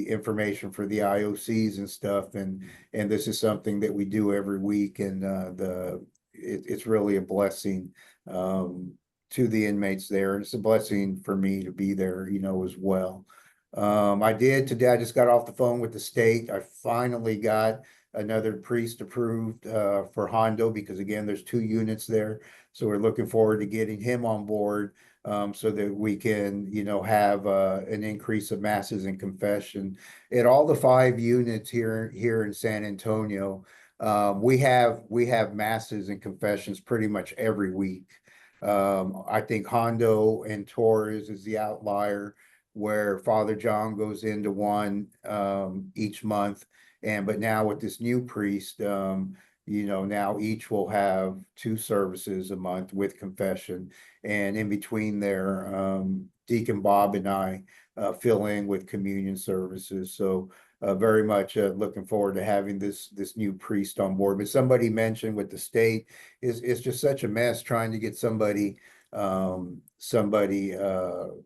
Speaker 6: information for the IOCs and stuff. And this is something that we do every week. And it's really a blessing to the inmates there. And it's a blessing for me to be there, as well. I just got off the phone with the state. I finally got another priest approved for Hondo, because again, there's 2 units there. So we're looking forward to getting him on board, so that we can, you know, have an increase of masses and confession at all the 5 units here in San Antonio. We have masses and confessions pretty much every week. I think Hondo and Torres is the outlier, where Father John goes into one each month. But now with this new priest, you know, now each will have 2 services a month with confession. And in between there, Deacon Bob and I fill in with communion services. So very much looking forward to having this new priest on board. But somebody mentioned with the state is just such a mess trying to get somebody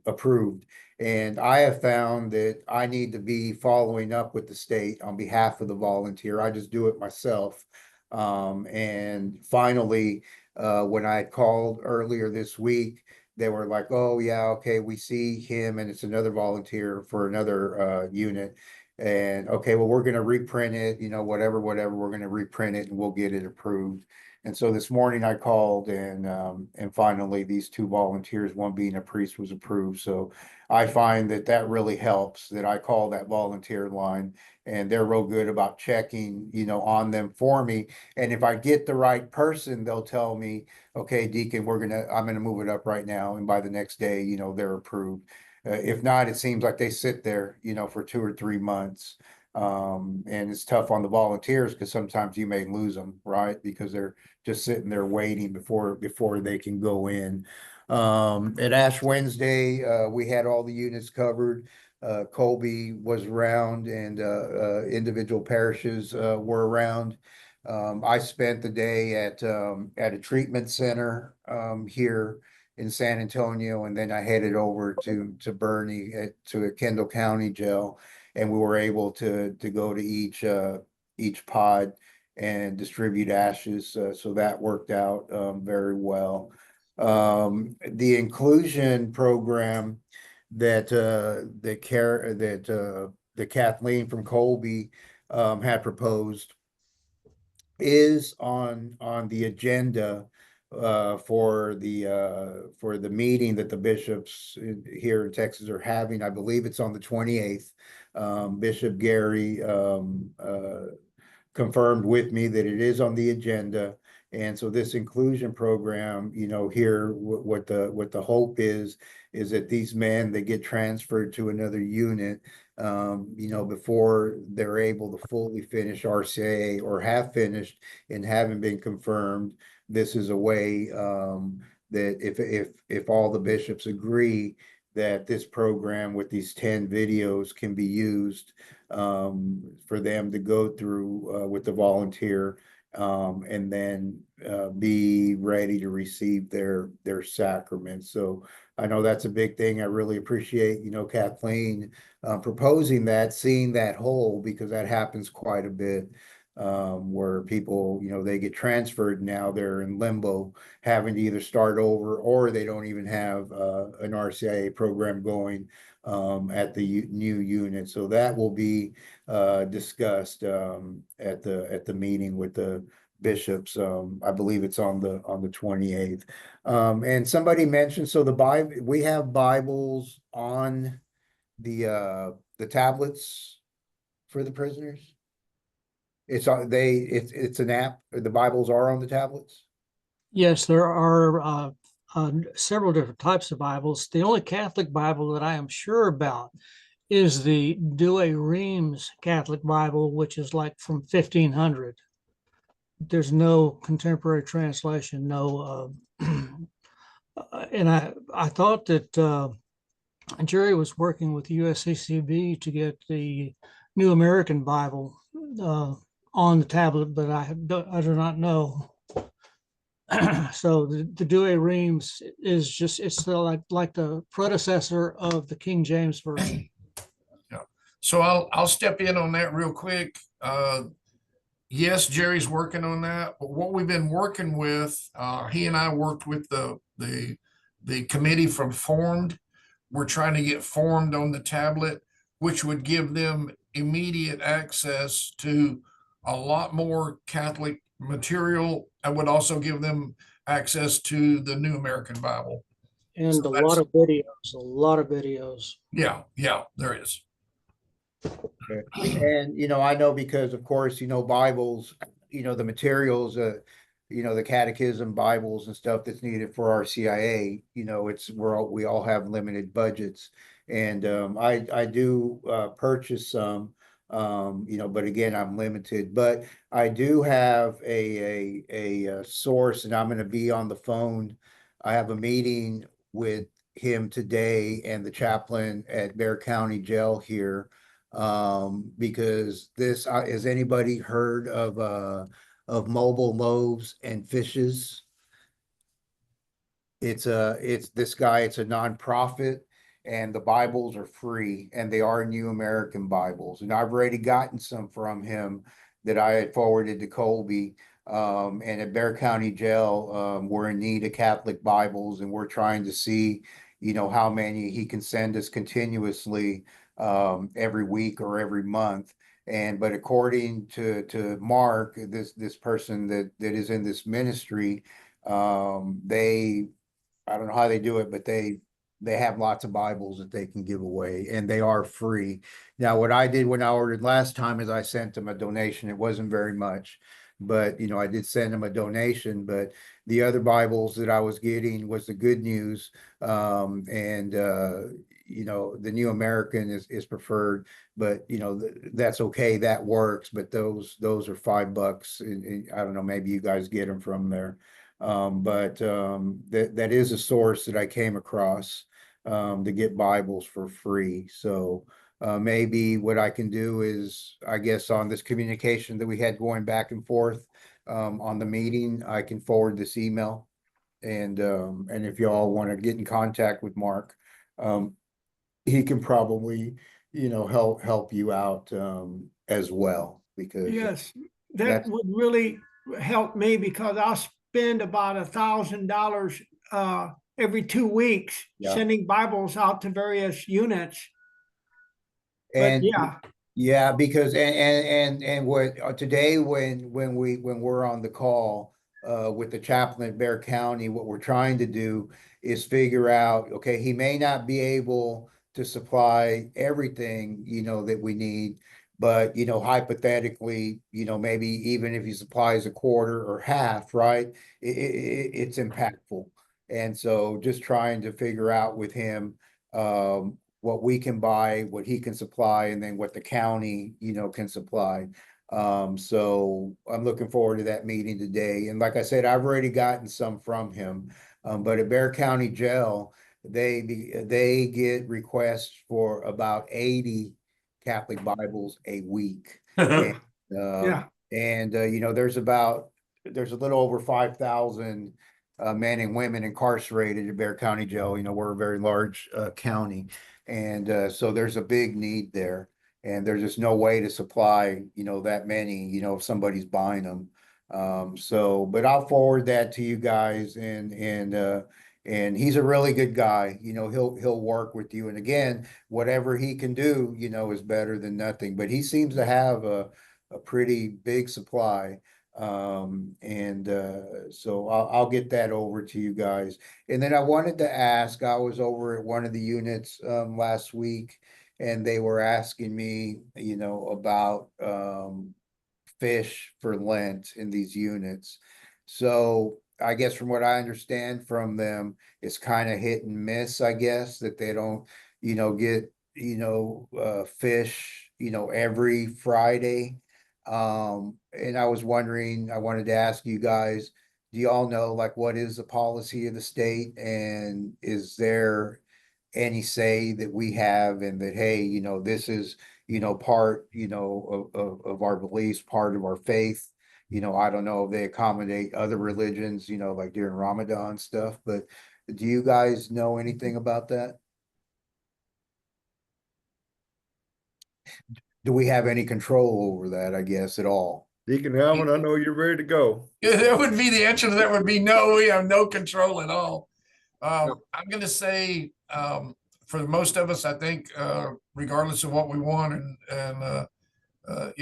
Speaker 6: approved. And I have found that I need to be following up with the state on behalf of the volunteer. I just do it myself. And finally, when I called earlier this week, they were like, oh yeah, okay, we see him, and it's another volunteer for another unit. And okay, well, we're gonna reprint it, you know, whatever, we're gonna reprint it and we'll get it approved. And so this morning I called, and finally these 2 volunteers, one being a priest, was approved. So I find that really helps, that I call that volunteer line, and they're real good about checking, you know, on them for me. And if I get the right person, they'll tell me, okay, Deacon, I'm gonna move it up right now. And by the next day, you know, they're approved. If not, it seems like they sit there, you know, for 2 or 3 months. And it's tough on the volunteers, because sometimes you may lose them, right? Because they're just sitting there waiting before they can go in. At Ash Wednesday, we had all the units covered. Colby was around, and individual parishes were around. I spent the day at a treatment center here in San Antonio, and then I headed over to Bernie to a Kendall County jail, and we were able to go to each pod and distribute ashes. So that worked out very well. The inclusion program that Kathleen from Colby had proposed is on the agenda for the meeting that the bishops here in Texas are having. I believe it's on the 28th. Bishop Gary confirmed with me that it is on the agenda. And so this inclusion program, you know, here, what the hope is that these men, they get transferred to another unit, you know, before they're able to fully finish RCIA, or have finished and haven't been confirmed. This is a way that if all the bishops agree that this program with these 10 videos can be used for them to go through with the volunteer, and then be ready to receive their sacrament. So I know that's a big thing. I really appreciate, you know, Kathleen proposing that, seeing that hole, because that happens quite a bit, where people, you know, they get transferred, now they're in limbo, having to either start over, or they don't even have an RCIA program going at the new unit. So that will be discussed at the meeting with the bishops. I believe it's on the 28th. And somebody mentioned, so the Bible, we have Bibles on the tablets for the prisoners. It's an app. The Bibles are on the tablets.
Speaker 5: Yes, there are several different types of Bibles. The only Catholic Bible that I am sure about is the Douay Rheims Catholic Bible, which is like from 1500. There's no contemporary translation, no. And I thought that Jerry was working with USCCB to get the New American Bible on the tablet, but I do not know. So the Douay Rheims is just, it's like the predecessor of the King James Version.
Speaker 3: Yeah. So I'll step in on that real quick. Yes, Jerry's working on that, but what we've been working with, he and I worked with the committee from Formed. We're trying to get Formed on the tablet, which would give them immediate access to a lot more Catholic material. I would also give them access to the New American Bible.
Speaker 5: And
Speaker 3: So
Speaker 5: a lot of videos, a lot of videos.
Speaker 3: Yeah, there is.
Speaker 6: And, I know because of course, Bibles, the materials, the catechism, Bibles and stuff that's needed for our CIA, we all have limited budgets. And, I do, purchase some, but again, I'm limited, but I do have a source, and I'm going to be on the phone. I have a meeting with him today and the chaplain at Bear County Jail here, because this, has anybody heard of mobile loaves and fishes? It's this guy, it's a nonprofit, and the Bibles are free, and they are New American Bibles. And I've already gotten some from him that I had forwarded to Colby. And at Bear County Jail, we're in need of Catholic Bibles, and we're trying to see, how many he can send us continuously, every week or every month. But according to Mark, this person that is in this ministry, they, I don't know how they do it, but they have lots of Bibles that they can give away, and they are free. Now, what I did when I ordered last time is I sent them a donation. It wasn't very much, but I did send them a donation. But the other Bibles that I was getting was the Good News, and the New American is preferred, but that's okay, that works. But those are $5, and I don't know, maybe you guys get them from there. But that is a source that I came across, to get Bibles for free. So maybe what I can do is, I guess, on this communication that we had going back and forth, on the meeting, I can forward this email. And if y'all want to get in contact with Mark, he can probably, help you out, as well, because
Speaker 7: Yes, that
Speaker 6: that's-
Speaker 7: would really help me because I'll spend about $1,000 every 2 weeks
Speaker 6: Yeah.
Speaker 7: sending Bibles out to various units. But
Speaker 6: and
Speaker 7: yeah,
Speaker 6: yeah, because and what today when we're on the call with the chaplain at Bear County, what we're trying to do is figure out, okay, he may not be able to supply everything, that we need, but hypothetically, maybe even if he supplies a quarter or half, right, it's impactful. And so just trying to figure out with him, what we can buy, what he can supply, and then what the county, can supply. So I'm looking forward to that meeting today. And like I said, I've already gotten some from him. But at Bear County Jail, they get requests for about 80 Catholic Bibles a week. And,
Speaker 7: yeah,
Speaker 6: there's a little over 5,000 men and women incarcerated at Bear County Jail. We're a very large county. And so there's a big need there, and there's just no way to supply, that many, if somebody's buying them. But I'll forward that to you guys, and he's a really good guy. He'll work with you. And again, whatever he can do, is better than nothing. But he seems to have a pretty big supply. So I'll get that over to you guys. And then I wanted to ask, I was over at one of the units last week, and they were asking me, about fish for Lent in these units. So I guess from what I understand from them, it's kind of hit and miss, I guess, that they don't, get, fish, every Friday. And I was wondering, I wanted to ask you guys, do y'all know, like, what is the policy of the state? And is there any say that we have, and that, hey, this is, part, of our beliefs, part of our faith? I don't know if they accommodate other religions, like during Ramadan stuff, but do you guys know anything about that? Do we have any control over that, I guess, at all?
Speaker 2: Deacon Alvin, I know you're ready to go.
Speaker 3: Yeah, that would be the answer to that would be no, we have no control at all. I'm going to say, for most of us, I think, regardless of what we want and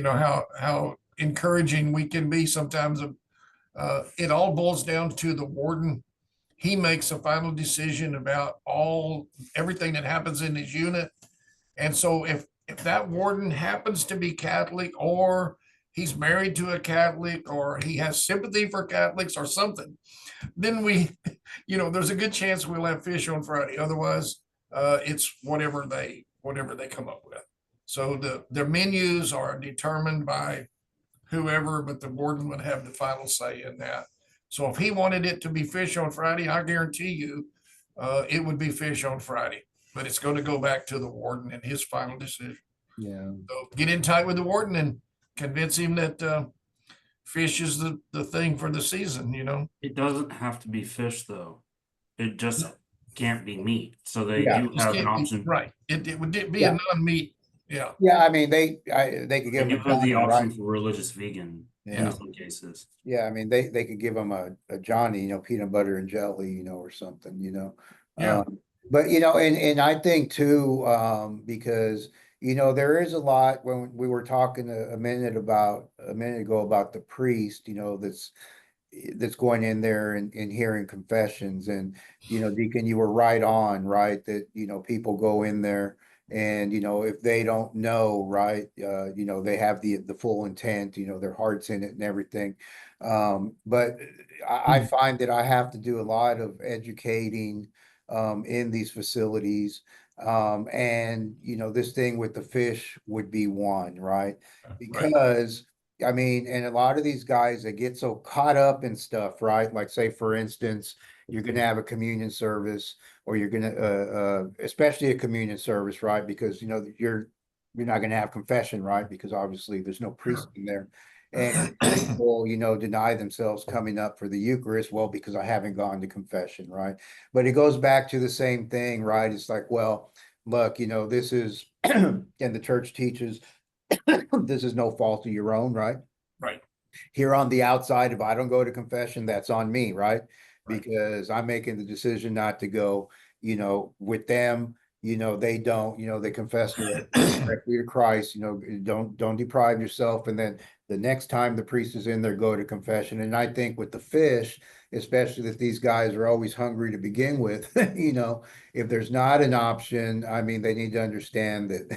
Speaker 3: how encouraging we can be sometimes. It all boils down to the warden. He makes a final decision about everything that happens in his unit. And so if that warden happens to be Catholic, or he's married to a Catholic, or he has sympathy for Catholics or something, then there's a good chance we'll have fish on Friday. Otherwise, it's whatever they come up with. So the menus are determined by whoever, but the warden would have the final say in that. So if he wanted it to be fish on Friday, I guarantee you, it would be fish on Friday, but it's going to go back to the warden and his final decision.
Speaker 6: Yeah.
Speaker 3: So get in tight with the warden and convince him that, fish is the thing for the season,
Speaker 1: It doesn't have to be fish though. It just can't be meat. So they
Speaker 6: Yeah.
Speaker 1: do
Speaker 3: Just
Speaker 1: have an
Speaker 3: can't be-
Speaker 1: option.
Speaker 3: Right. It would be
Speaker 6: Yeah.
Speaker 3: a non-meat. Yeah.
Speaker 6: Yeah, I mean, they could
Speaker 1: They
Speaker 6: give
Speaker 1: do
Speaker 6: them
Speaker 1: have the
Speaker 6: Johnny,
Speaker 1: option
Speaker 6: right?
Speaker 1: for religious vegan
Speaker 6: Yeah.
Speaker 1: in some cases.
Speaker 6: Yeah, I mean, they could give them a Johnny, peanut butter and jelly, or something,
Speaker 3: Yeah.
Speaker 6: But, and I think too, because, there is a lot when we were talking a minute ago about the priest, that's going in there and hearing confessions. And, Deacon, you were right on, right? That, people go in there and, if they don't know, right, they have the full intent, their heart's in it and everything. But I find that I have to do a lot of educating in these facilities. And, this thing with the fish would be one, right? Because I mean, and a lot of these guys, they get so caught up in stuff, right? Like say, for instance, you're gonna have a communion service, or you're gonna, especially a communion service, right? Because, you're not gonna have confession, right? Because obviously there's no priest in there. And people, deny themselves coming up for the Eucharist. Well, because I haven't gone to confession, right? But it goes back to the same thing, right? It's like, well, look, this is, and the church teaches, this is no fault of your own, right?
Speaker 3: Right.
Speaker 6: Here on the outside, if I don't go to confession, that's on me, right?
Speaker 3: Right.
Speaker 6: Because I'm making the decision not to go, with them, they don't, they confess directly to Christ, don't deprive yourself. And then the next time the priest is in there, go to confession. And I think with the fish, especially that these guys are always hungry to begin with, if there's not an option, I mean, they need to understand that,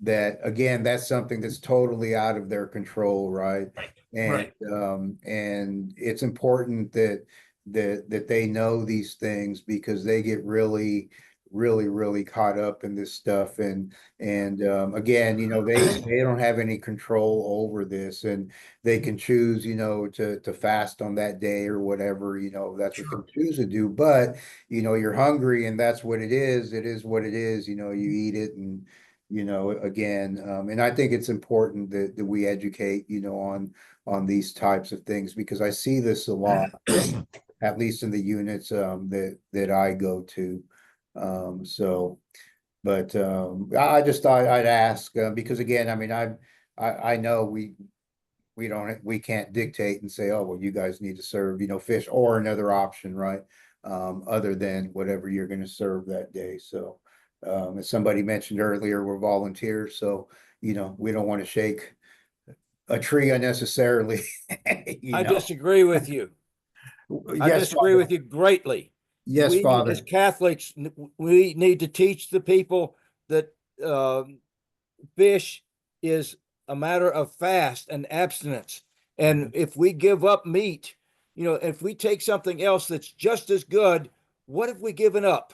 Speaker 6: that again, that's something that's totally out of their control, right?
Speaker 3: Right.
Speaker 6: And it's important that they know these things, because they get really caught up in this stuff. And again, they don't have any control over this, and they can choose, to fast on that day or whatever, that's what they choose to do. But you're hungry, and that's what it is. It is what it is. You eat it. And again, and I think it's important that we educate, on these types of things, because I see this a lot, at least in the units that I go to. But I just thought I'd ask, because again, I mean, I know we can't dictate and say, oh, well, you guys need to serve, fish or another option, right? Other than whatever you're going to serve that day. So, as somebody mentioned earlier, we're volunteers, so, we don't want to shake a tree unnecessarily.
Speaker 9: I disagree with you. I
Speaker 6: Yes,
Speaker 9: disagree
Speaker 6: Father.
Speaker 9: with you greatly.
Speaker 6: Yes,
Speaker 9: We,
Speaker 6: Father.
Speaker 9: as Catholics, we need to teach the people that fish is a matter of fast and abstinence. And if we give up meat, if we take something else that's just as good, what have we given up?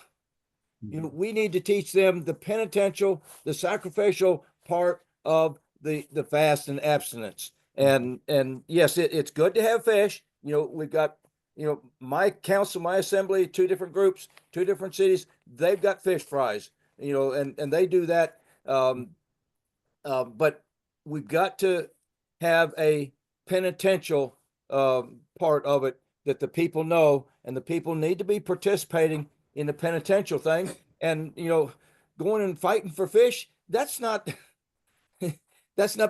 Speaker 9: We need to teach them the penitential, the sacrificial part of the fast and abstinence. And yes, it's good to have fish. We've got, my council, my assembly, 2 different groups, 2 different cities, they've got fish fries, and they do that. But we've got to have a penitential part of it that the people know, and the people need to be participating in the penitential thing. And going and fighting for fish, that's not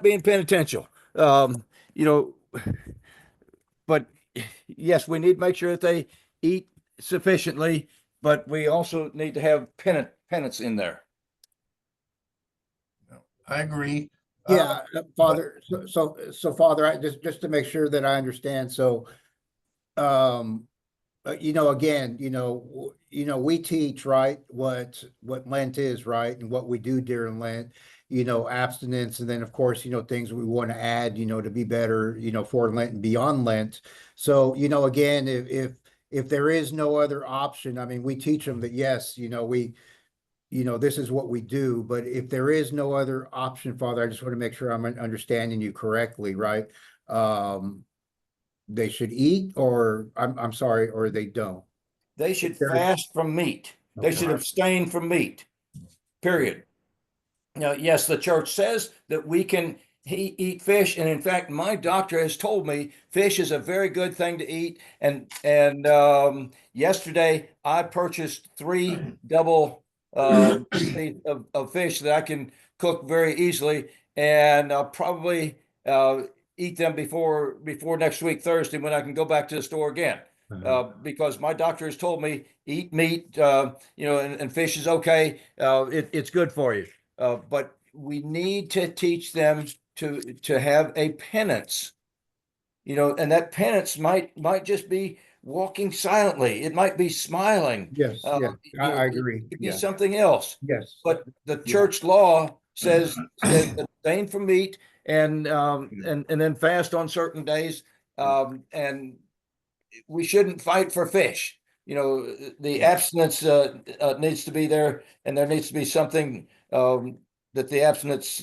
Speaker 9: being penitential. But yes, we need to make sure that they eat sufficiently, but we also need to have penance in there.
Speaker 3: I agree.
Speaker 6: Yeah, Father, so Father, I just to make sure that I understand, so, you know, again, we teach, right, what Lent is, right, and what we do during Lent, abstinence, and then, of course, things we want to add, to be better, for Lent and beyond Lent. So, again, if there is no other option, I mean, we teach them that, yes, this is what we do, but if there is no other option, Father, I just want to make sure I'm understanding you correctly, right? They should eat, or I'm sorry, or they don't.
Speaker 9: They should
Speaker 6: There-
Speaker 9: fast from meat. They should
Speaker 6: Okay.
Speaker 9: abstain from meat, period. Now, yes, the church says that we can eat fish, and in fact, my doctor has told me fish is a very good thing to eat. And yesterday, I purchased 3 double of fish that I can cook very easily, and I'll probably eat them before next week Thursday, when I can go back to the store again. Because my doctor has told me eat meat, and fish is okay. It's good for you. But we need to teach them to have a penance, and that penance might just be walking silently. It might be smiling.
Speaker 6: Yes, yes, I agree.
Speaker 9: It could be
Speaker 6: Yeah,
Speaker 9: something else.
Speaker 6: yes.
Speaker 9: But the church law says abstain from meat and then fast on certain days. And we shouldn't fight for fish. The abstinence needs to be there, and there needs to be something that the abstinence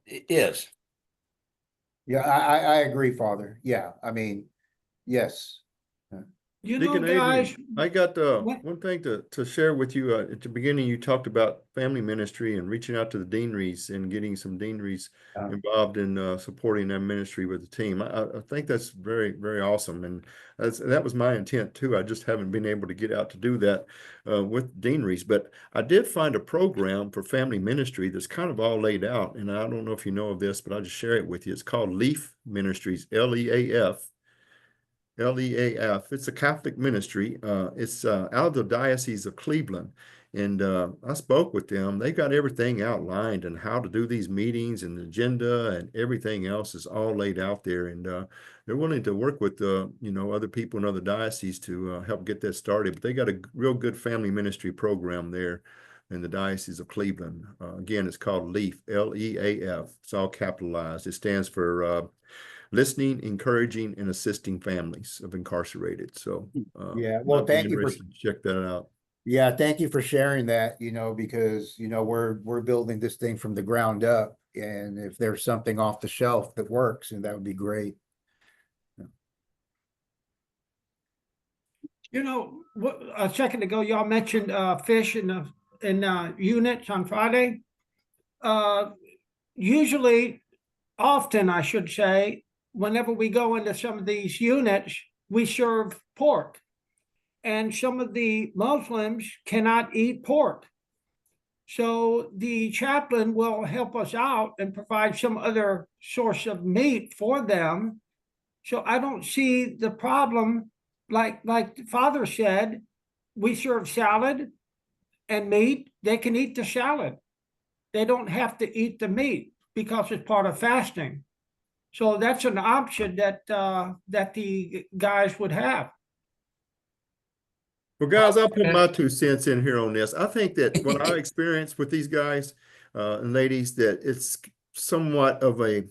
Speaker 9: is.
Speaker 6: Yeah, I agree, Father. Yeah, I mean, yes.
Speaker 2: Deacon Adrian,
Speaker 7: guys,
Speaker 2: I got
Speaker 7: what-
Speaker 2: one thing to share with you. At the beginning, you talked about family ministry and reaching out to the deaneries and getting some deaneries involved in supporting that ministry with the team. I think that's very, very awesome, and that was my intent too. I just haven't been able to get out to do that with deaneries, but I did find a program for family ministry that's kind of all laid out, and I don't know if you know of this, but I'll just share it with you. It's called Leaf Ministries, LEAF. LEAF. It's a Catholic ministry. It's out of the Diocese of Cleveland. And I spoke with them. They got everything outlined and how to do these meetings and the agenda and everything else is all laid out there. And they're willing to work with other people in other dioceses to help get that started. But they got a real good family ministry program there in the Diocese of Cleveland. Again, it's called LEAF, LEAF. It's all capitalized. It stands for listening, encouraging, and assisting families of incarcerated. So,
Speaker 6: Yeah, well,
Speaker 2: might be
Speaker 6: thank you for
Speaker 2: interested to check that out.
Speaker 6: Yeah, thank you for sharing that, because, we're building this thing from the ground up. And if there's something off the shelf that works, and that would be great.
Speaker 7: What, a second ago, y'all mentioned fish in units on Friday. Usually, often, I should say, whenever we go into some of these units, we serve pork. And some of the Muslims cannot eat pork. So the chaplain will help us out and provide some other source of meat for them. So I don't see the problem. Like Father said, we serve salad and meat. They can eat the salad. They don't have to eat the meat because it's part of fasting. So that's an option that the guys would have.
Speaker 2: Well, guys, I'll put my 2 cents in here on this. I think that what I experienced with these guys and ladies, that it's somewhat of a,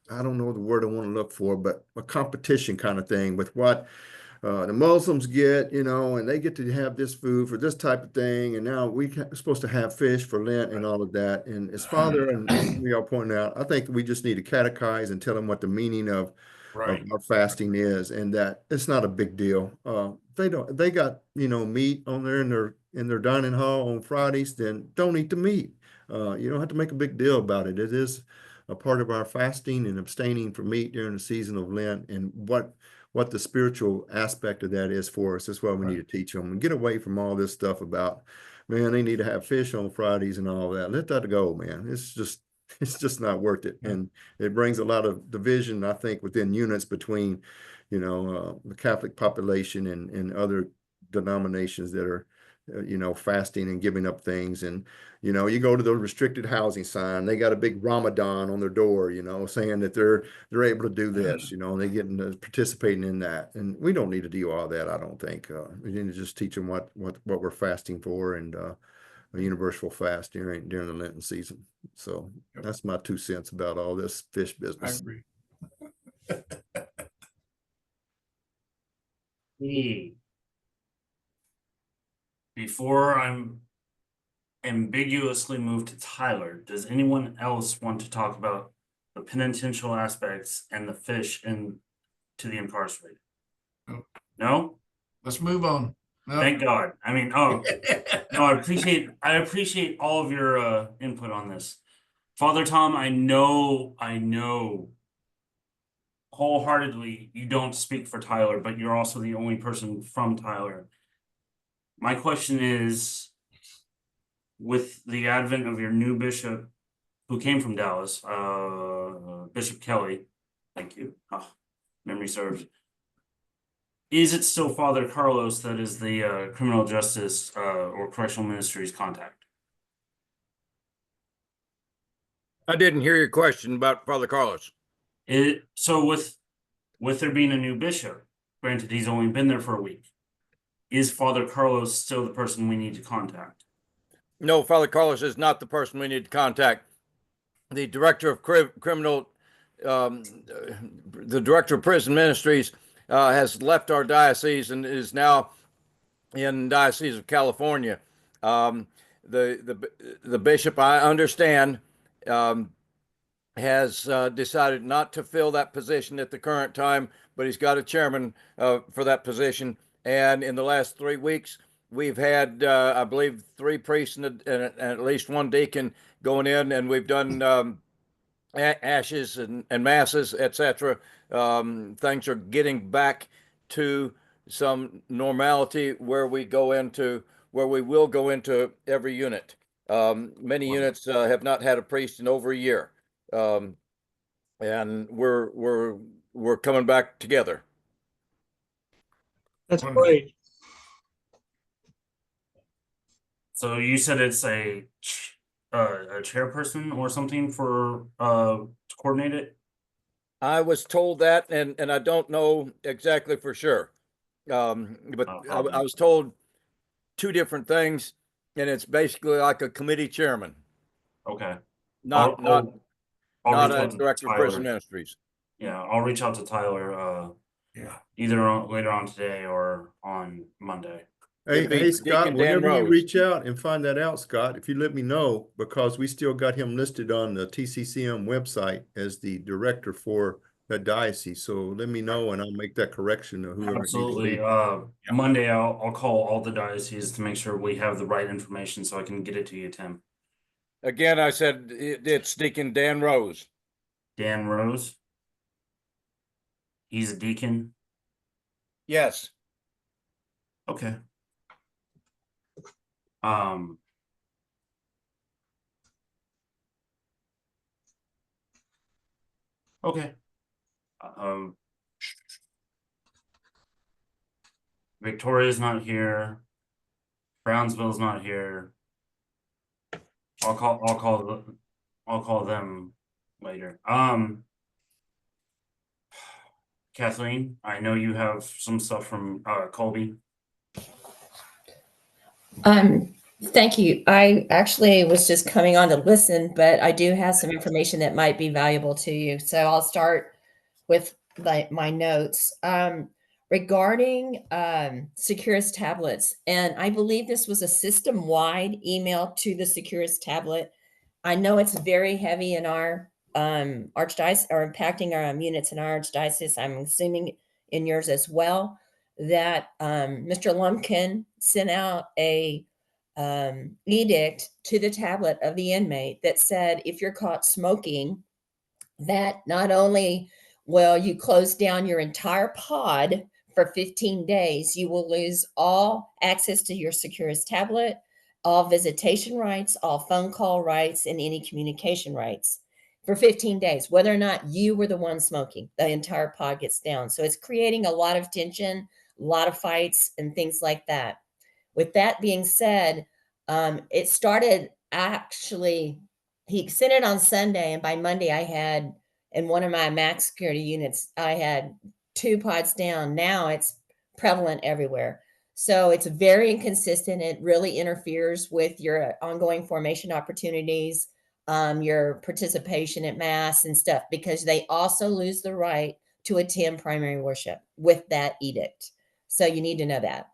Speaker 2: I don't know the word I want to look for, but a competition kind of thing with what the Muslims get, and they get to have this food for this type of thing. And now we're supposed to have fish for Lent and all of that. And as Father and we all pointing out, I think we just need to catechize and tell them what the meaning of our fasting is, and that it's not a big deal. They got, meat on there in their dining hall on Fridays, then don't eat the meat. You don't have to make a big deal about it. It is a part of our fasting and abstaining from meat during the season of Lent, and what the spiritual aspect of that is for us. That's why we need to teach them and get away from all this stuff about, man, they need to have fish on Fridays and all that. Let that go, man. It's just not worth it. And it brings a lot of division, I think, within units between, the Catholic population and other denominations that are fasting and giving up things. And, you go to the restricted housing sign, they got a big Ramadan on their door, saying that they're able to do this, and they get into participating in that. And we don't need to do all that, I don't think. We need to just teach them what we're fasting for, and a universal fast during the Lenten season. So that's my 2 cents about all this fish
Speaker 3: I
Speaker 2: business.
Speaker 3: agree.
Speaker 1: Before I'm ambiguously moved to Tyler, does anyone else want to talk about the penitential aspects and the fish and to the incarcerated?
Speaker 3: No.
Speaker 1: No?
Speaker 3: Let's move on. No.
Speaker 1: Thank God. I mean, no, I appreciate all of your input on this. Father Tom, I know wholeheartedly you don't speak for Tyler, but you're also the only person from Tyler. My question is, with the advent of your new bishop who came from Dallas, Bishop Kelly, thank you. Memory serves. Is it still Father Carlos that is the criminal justice or correctional ministries contact?
Speaker 8: I didn't hear your question about Father Carlos.
Speaker 1: So with there being a new bishop, granted he's only been there for a week, is Father Carlos still the person we need to contact?
Speaker 8: No, Father Carlos is not the person we need to contact. The director of criminal, the director of prison ministries has left our diocese and is now in Diocese of California. The bishop, I understand, has decided not to fill that position at the current time, but he's got a chairman for that position. And in the last 3 weeks, we've had, I believe, 3 priests and at least 1 deacon going in, and we've done ashes and masses, etc. Things are getting back to some normality where we will go into every unit. Many units have not had a priest in over a year, and we're coming back together.
Speaker 5: That's
Speaker 3: Wonderful.
Speaker 5: great.
Speaker 1: So you said it's a chairperson or something for to coordinate it?
Speaker 8: I was told that, and I don't know exactly for sure. But I was told 2 different things, and it's basically like a committee chairman,
Speaker 1: Okay.
Speaker 8: not
Speaker 1: I'll reach
Speaker 8: a
Speaker 1: out to
Speaker 8: director of prison
Speaker 1: Tyler.
Speaker 8: ministries.
Speaker 1: Yeah, I'll reach out to Tyler
Speaker 3: Yeah.
Speaker 1: either later on today or on Monday.
Speaker 2: Hey,
Speaker 8: It'd be
Speaker 2: hey, Scott,
Speaker 8: Deacon Dan
Speaker 2: whenever you
Speaker 8: Rose.
Speaker 2: reach out and find that out, Scott, if you let me know, because we still got him listed on the TCCM website as the director for that diocese. So let me know and I'll make that correction to whoever it needs to
Speaker 1: Absolutely.
Speaker 2: be.
Speaker 1: Monday I'll call all the dioceses to make sure we have the right information so I can get it to you, Tim.
Speaker 8: Again, I said it's Deacon Dan Rose.
Speaker 1: Dan Rose. He's a deacon.
Speaker 8: Yes.
Speaker 1: Okay. Okay. Victoria's not here. Brownsville's not here. I'll call them later. Kathleen, I know you have some stuff from Colby.
Speaker 10: Thank you. I actually was just coming on to listen, but I do have some information that might be valuable to you. So I'll start with my notes regarding Securus tablets. And I believe this was a system-wide email to the Securus tablet. I know it's very heavy in our archdiocese, or impacting our units in our archdiocese. I'm assuming in yours as well, that Mr. Lumpkin sent out a edict to the tablet of the inmate that said, if you're caught smoking, that not only will you close down your entire pod for 15 days, you will lose all access to your Securus tablet, all visitation rights, all phone call rights, and any communication rights for 15 days, whether or not you were the one smoking. The entire pod gets down. So it's creating a lot of tension, a lot of fights, and things like that. With that being said, it started actually, he sent it on Sunday, and by Monday I had, in one of my max security units, I had 2 pods down. Now it's prevalent everywhere. So it's very inconsistent. It really interferes with your ongoing formation opportunities, your participation at mass and stuff, because they also lose the right to attend primary worship with that edict. So you need to know that.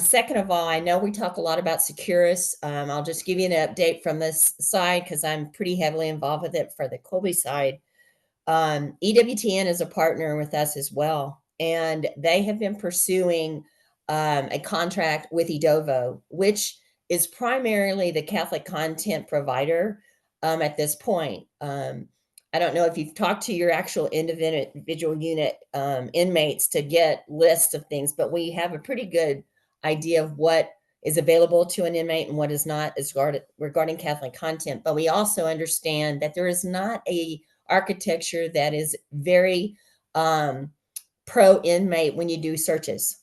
Speaker 10: Second of all, I know we talk a lot about Securus. I'll just give you an update from this side because I'm pretty heavily involved with it for the Colby side. EWTN is a partner with us as well, and they have been pursuing a contract with Edovo, which is primarily the Catholic content provider at this point. I don't know if you've talked to your actual individual unit inmates to get lists of things, but we have a pretty good idea of what is available to an inmate and what is not as regarding Catholic content. But we also understand that there is not a architecture that is very pro inmate when you do searches.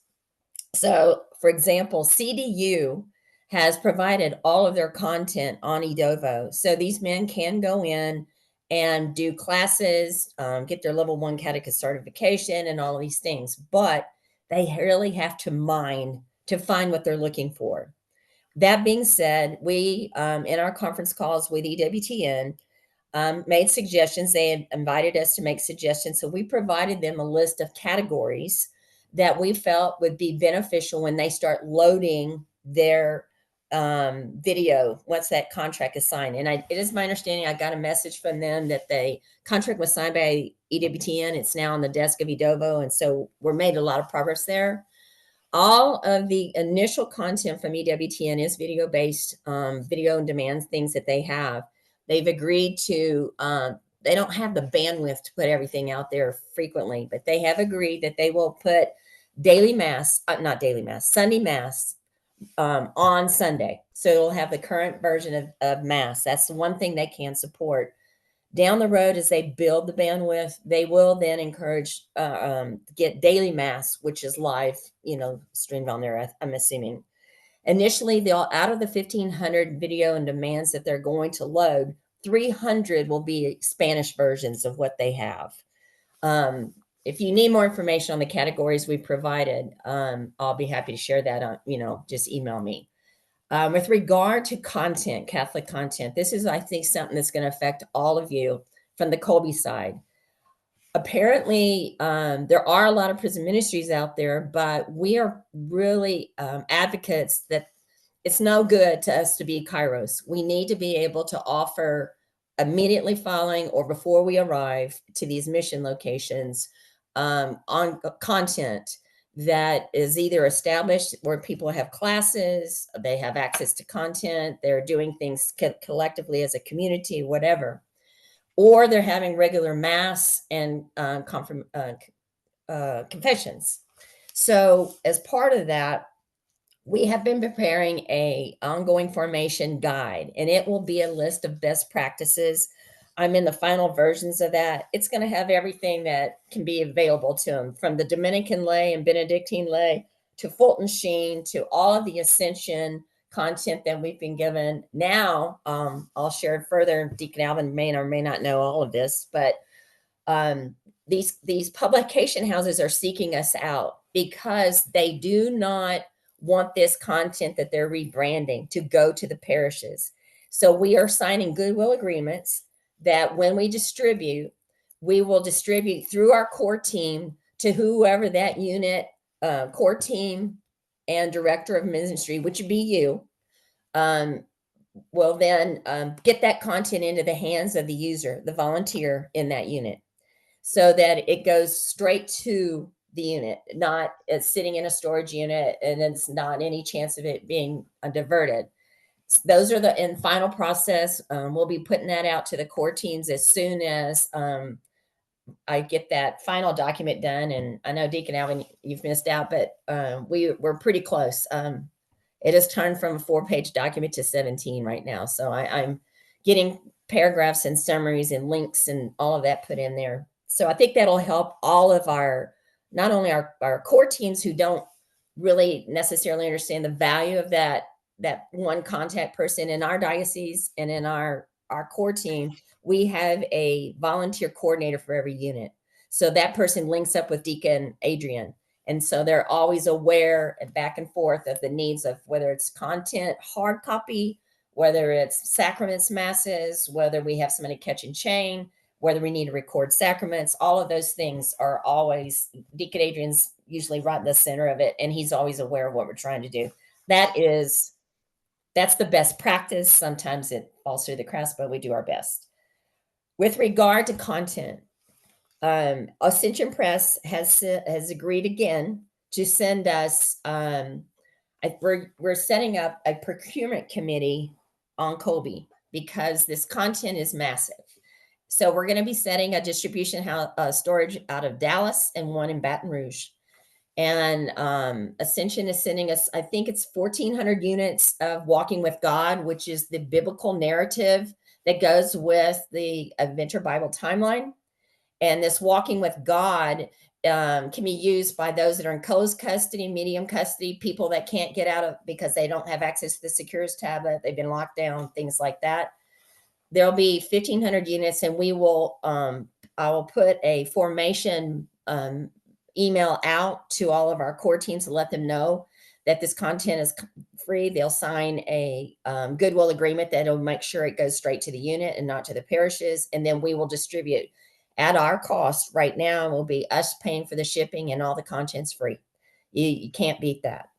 Speaker 10: So, for example, CDU has provided all of their content on Edovo. So these men can go in and do classes, get their level 1 catechist certification and all of these things, but they really have to mine to find what they're looking for. That being said, we, in our conference calls with EWTN, made suggestions. They had invited us to make suggestions. So we provided them a list of categories that we felt would be beneficial when they start loading their video once that contract is signed. And it is my understanding, I got a message from them that the contract was signed by EWTN. It's now on the desk of Edovo. And so we're made a lot of progress there. All of the initial content from EWTN is video-based, video on demand things that they have. They've agreed to, they don't have the bandwidth to put everything out there frequently, but they have agreed that they will put daily mass, not daily mass, Sunday mass on Sunday. So it'll have the current version of mass. That's the one thing they can support. Down the road, as they build the bandwidth, they will then encourage get daily mass, which is live, streamed on there, I'm assuming. Initially, they'll, out of the 1,500 video and demands that they're going to load, 300 will be Spanish versions of what they have. If you need more information on the categories we provided, I'll be happy to share that on, just email me. With regard to content, Catholic content, this is, I think, something that's going to affect all of you from the Colby side. Apparently, there are a lot of prison ministries out there, but we are really advocates that it's no good to us to be Kairos. We need to be able to offer immediately following or before we arrive to these mission locations on content that is either established where people have classes, they have access to content, they're doing things collectively as a community, whatever, or they're having regular mass and confessions. So as part of that, we have been preparing a ongoing formation guide, and it will be a list of best practices. I'm in the final versions of that. It's going to have everything that can be available to them, from the Dominican lay and Benedictine lay to Fulton Sheen to all of the Ascension content that we've been given. Now, I'll share further. Deacon Alvin may or may not know all of this, but these publication houses are seeking us out because they do not want this content that they're rebranding to go to the parishes. So we are signing goodwill agreements that when we distribute, we will distribute through our core team to whoever that unit, core team and director of ministry, which would be you, will then get that content into the hands of the user, the volunteer in that unit, so that it goes straight to the unit, not it's sitting in a storage unit and it's not any chance of it being diverted. Those are in final process. We'll be putting that out to the core teams as soon as I get that final document done. And I know Deacon Alvin, you've missed out, but we're pretty close. It has turned from a 4-page document to 17 right now. So I'm getting paragraphs and summaries and links and all of that put in there. So I think that'll help all of our, not only our core teams who don't really necessarily understand the value of that one contact person. In our diocese and in our core team, we have a volunteer coordinator for every unit. So that person links up with Deacon Adrian. And so they're always aware and back and forth of the needs of whether it's content, hard copy, whether it's sacraments, masses, whether we have somebody catching chain, whether we need to record sacraments. All of those things are always, Deacon Adrian's usually right in the center of it, and he's always aware of what we're trying to do. That's the best practice. Sometimes it falls through the cracks, but we do our best. With regard to content, Ascension Press has agreed again to send us. We're setting up a procurement committee on Colby because this content is massive. So we're going to be setting a distribution house storage out of Dallas and one in Baton Rouge. And Ascension is sending us, I think it's 1,400 units of Walking with God, which is the biblical narrative that goes with the Adventure Bible timeline. And this Walking with God can be used by those that are in closed custody, medium custody, people that can't get out of because they don't have access to the Secures tablet, they've been locked down, things like that. There'll be 1,500 units, and we will. I will put a formation email out to all of our core teams to let them know that this content is free. They'll sign a goodwill agreement that'll make sure it goes straight to the unit and not to the parishes, and then we will distribute at our cost. Right now, will be us paying for the shipping, and all the content's free. You can't beat that.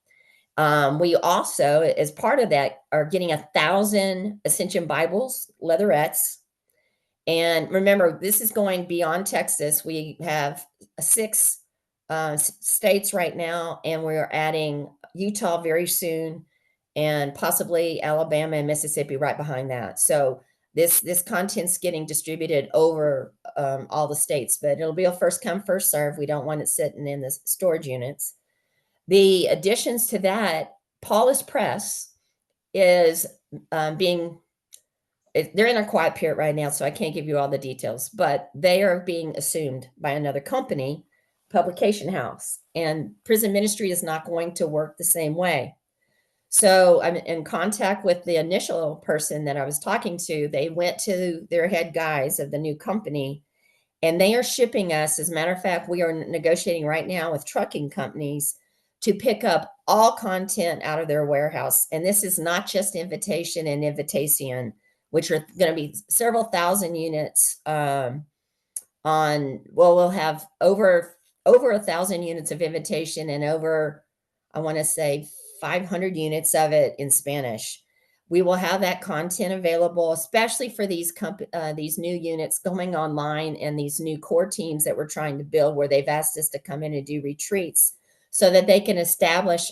Speaker 10: We also, as part of that, are getting 1,000 Ascension Bibles, leatherettes. And remember, this is going beyond Texas. We have 6 states right now, and we're adding Utah very soon, and possibly Alabama and Mississippi right behind that. So this content's getting distributed over all the states, but it'll be a first come, first serve. We don't want it sitting in the storage units. The additions to that, Paulus Press is they're in a quiet period right now, so I can't give you all the details, but they are being assumed by another company, publication house, and Prison Ministry is not going to work the same way. So I'm in contact with the initial person that I was talking to. They went to their head guys of the new company, and they are shipping us. As a matter of fact, we are negotiating right now with trucking companies to pick up all content out of their warehouse. And this is not just Invitation and Invitation, which are going to be several thousand units we'll have over 1,000 units of Invitation and over, I want to say 500 units of it in Spanish. We will have that content available, especially for these new units going online and these new core teams that we're trying to build, where they've asked us to come in and do retreats so that they can establish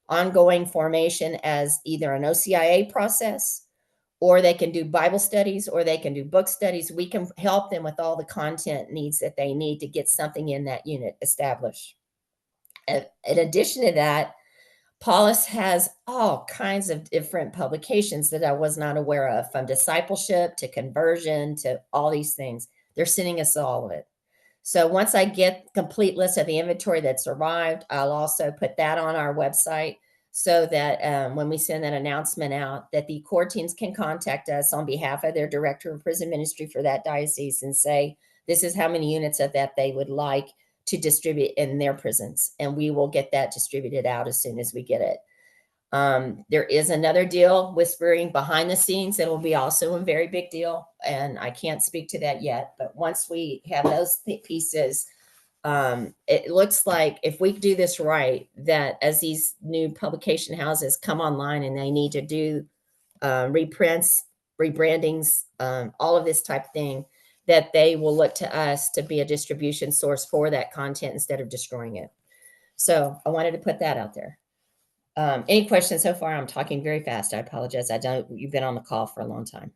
Speaker 10: ongoing formation as either an OCIA process, or they can do Bible studies, or they can do book studies. We can help them with all the content needs that they need to get something in that unit established. In addition to that, Paulus has all kinds of different publications that I was not aware of, from discipleship to conversion to all these things. They're sending us all of it. So once I get the complete list of the inventory that's arrived, I'll also put that on our website so that when we send that announcement out, that the core teams can contact us on behalf of their director of prison ministry for that diocese and say, this is how many units of that they would like to distribute in their prisons. And we will get that distributed out as soon as we get it. There is another deal whispering behind the scenes that will be also a very big deal. And I can't speak to that yet, but once we have those pieces, it looks like if we do this right, that as these new publication houses come online and they need to do reprints, rebrandings, all of this type of thing, that they will look to us to be a distribution source for that content instead of destroying it. So I wanted to put that out there. Any questions so far? I'm talking very fast. I apologize. You've been on the call for a long time.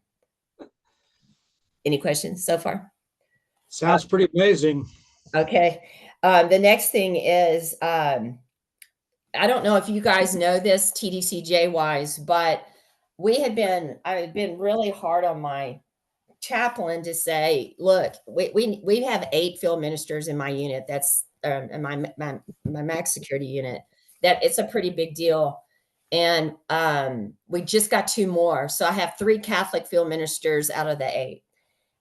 Speaker 10: Any questions so far?
Speaker 5: Sounds pretty amazing.
Speaker 10: Okay. The next thing is, I don't know if you guys know this TDCJ wise, but I had been really hard on my chaplain to say, look, we have 8 field ministers in my unit. That's in my max security unit. that it's a pretty big deal. And we just got 2 more. So I have 3 Catholic field ministers out of the 8.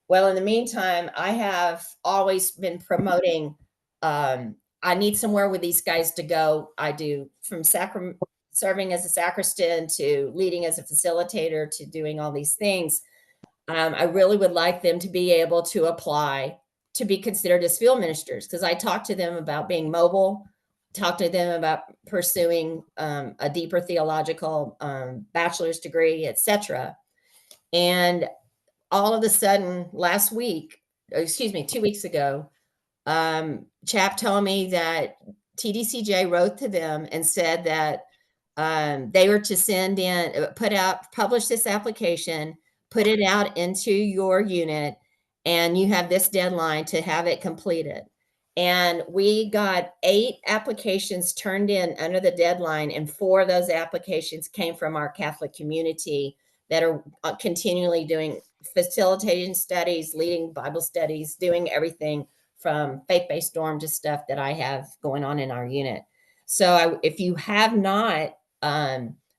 Speaker 10: Well, in the meantime, I have always been promoting, I need somewhere with these guys to go. I do from serving as a sacristan to leading as a facilitator to doing all these things. I really would like them to be able to apply to be considered as field ministers, because I talked to them about being mobile, talked to them about pursuing a deeper theological bachelor's degree, etc. And all of a sudden last week, excuse me, 2 weeks ago, Chap told me that TDCJ wrote to them and said that they were to send in, publish this application, put it out into your unit, and you have this deadline to have it completed. And we got 8 applications turned in under the deadline, and 4 of those applications came from our Catholic community that are continually doing facilitating studies, leading Bible studies, doing everything from faith-based dorm to stuff that I have going on in our unit. So if you have not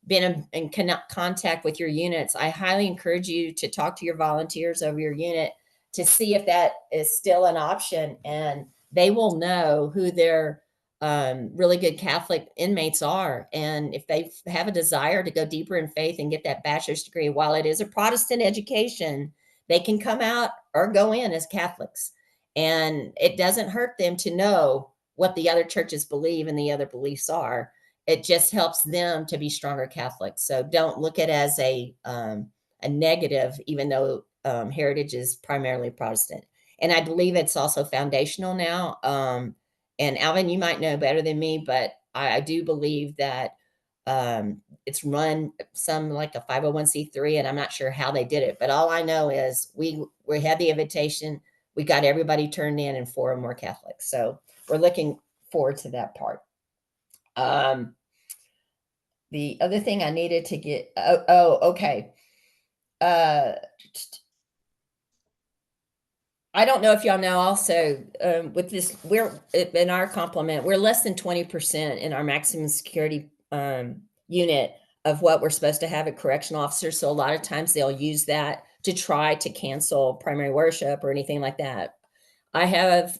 Speaker 10: been in contact with your units, I highly encourage you to talk to your volunteers over your unit to see if that is still an option, and they will know who their really good Catholic inmates are. And if they have a desire to go deeper in faith and get that bachelor's degree, while it is a Protestant education, they can come out or go in as Catholics. And it doesn't hurt them to know what the other churches believe and the other beliefs are. It just helps them to be stronger Catholics. So don't look at it as a negative, even though heritage is primarily Protestant. And I believe it's also foundational now. And Alvin, you might know better than me, but I do believe that it's run some like a 501c3, and I'm not sure how they did it. But all I know is we had the invitation, we got everybody turned in, and 4 of them were Catholics. So we're looking forward to that part. The other thing I needed to get, okay. I don't know if y'all know also, with this, we're in our complement, we're less than 20% in our maximum security unit of what we're supposed to have at correctional officers. So a lot of times they'll use that to try to cancel primary worship or anything like that. I have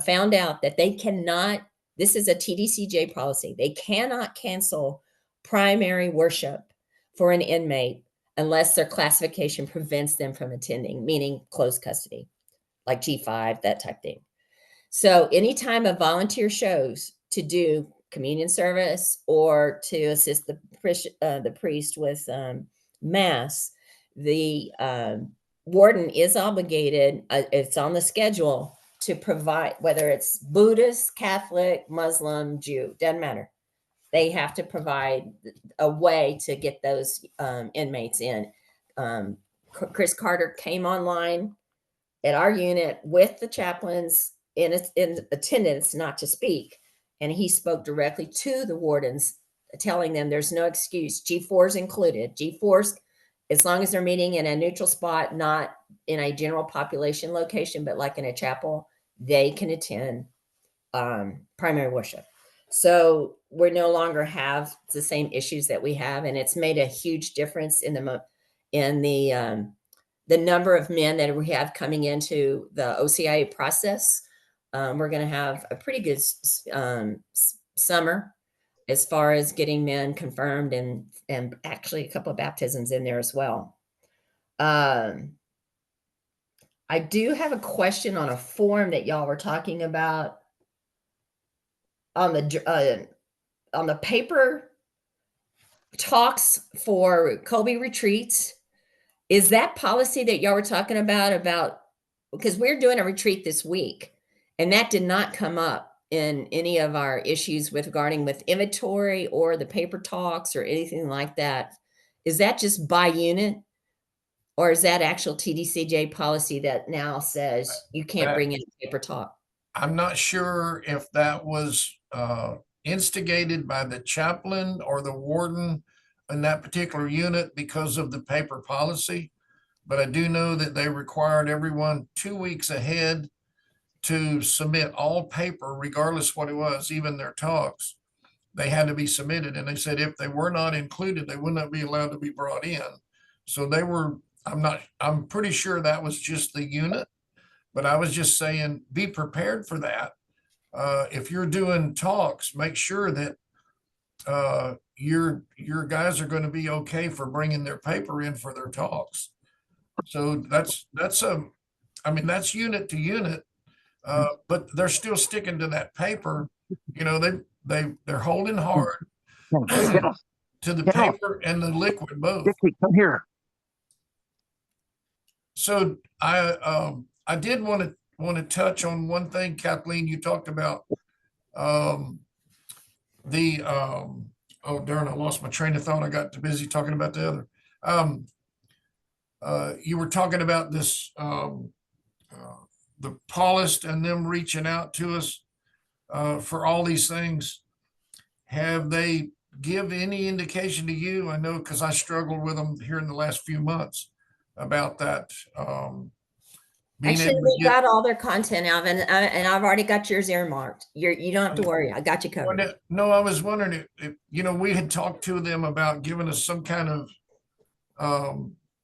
Speaker 10: found out that they cannot, this is a TDCJ policy, they cannot cancel primary worship for an inmate unless their classification prevents them from attending, meaning closed custody, like G5, that type thing. So anytime a volunteer shows to do communion service or to assist the priest with mass, the warden is obligated, it's on the schedule, to provide, whether it's Buddhist, Catholic, Muslim, Jew, doesn't matter. They have to provide a way to get those inmates in. Chris Carter came online at our unit with the chaplains in attendance, not to speak. And he spoke directly to the wardens, telling them there's no excuse. G4s included. G4s, as long as they're meeting in a neutral spot, not in a general population location, but like in a chapel, they can attend primary worship. So we no longer have the same issues that we have, and it's made a huge difference in the number of men that we have coming into the OCIA process. We're going to have a pretty good summer as far as getting men confirmed, and actually a couple of baptisms in there as well. I do have a question on a form that y'all were talking about on the paper talks for Kobe retreats. Is that policy that y'all were talking about, because we're doing a retreat this week, and that did not come up in any of our issues regarding with inventory or the paper talks or anything like that. Is that just by unit, or is that actual TDCJ policy that now says you can't bring in a paper talk?
Speaker 3: I'm not sure if that was instigated by the chaplain or the warden in that particular unit because of the paper policy. But I do know that they required everyone 2 weeks ahead to submit all paper, regardless what it was, even their talks. they had to be submitted. And they said if they were not included, they would not be allowed to be brought in. So they were, I'm pretty sure that was just the unit, but I was just saying, be prepared for that. If you're doing talks, make sure that your guys are going to be okay for bringing their paper in for their talks. So that's that's unit to unit, but they're still sticking to that paper. You know, they're holding hard to the paper and the liquid both.
Speaker 6: Come here.
Speaker 3: So I did want to touch on one thing, Kathleen. You talked about oh darn, I lost my train of thought. I got too busy talking about the other. You were talking about this the Paulist and them reaching out to us for all these things. Have they give any indication to you? I know because I struggled with them here in the last few months about that.
Speaker 10: Actually, we got all their content out, and I've already got yours earmarked. You don't have to worry. I got you covered.
Speaker 3: No, I was wondering if we had talked to them about giving us some kind of.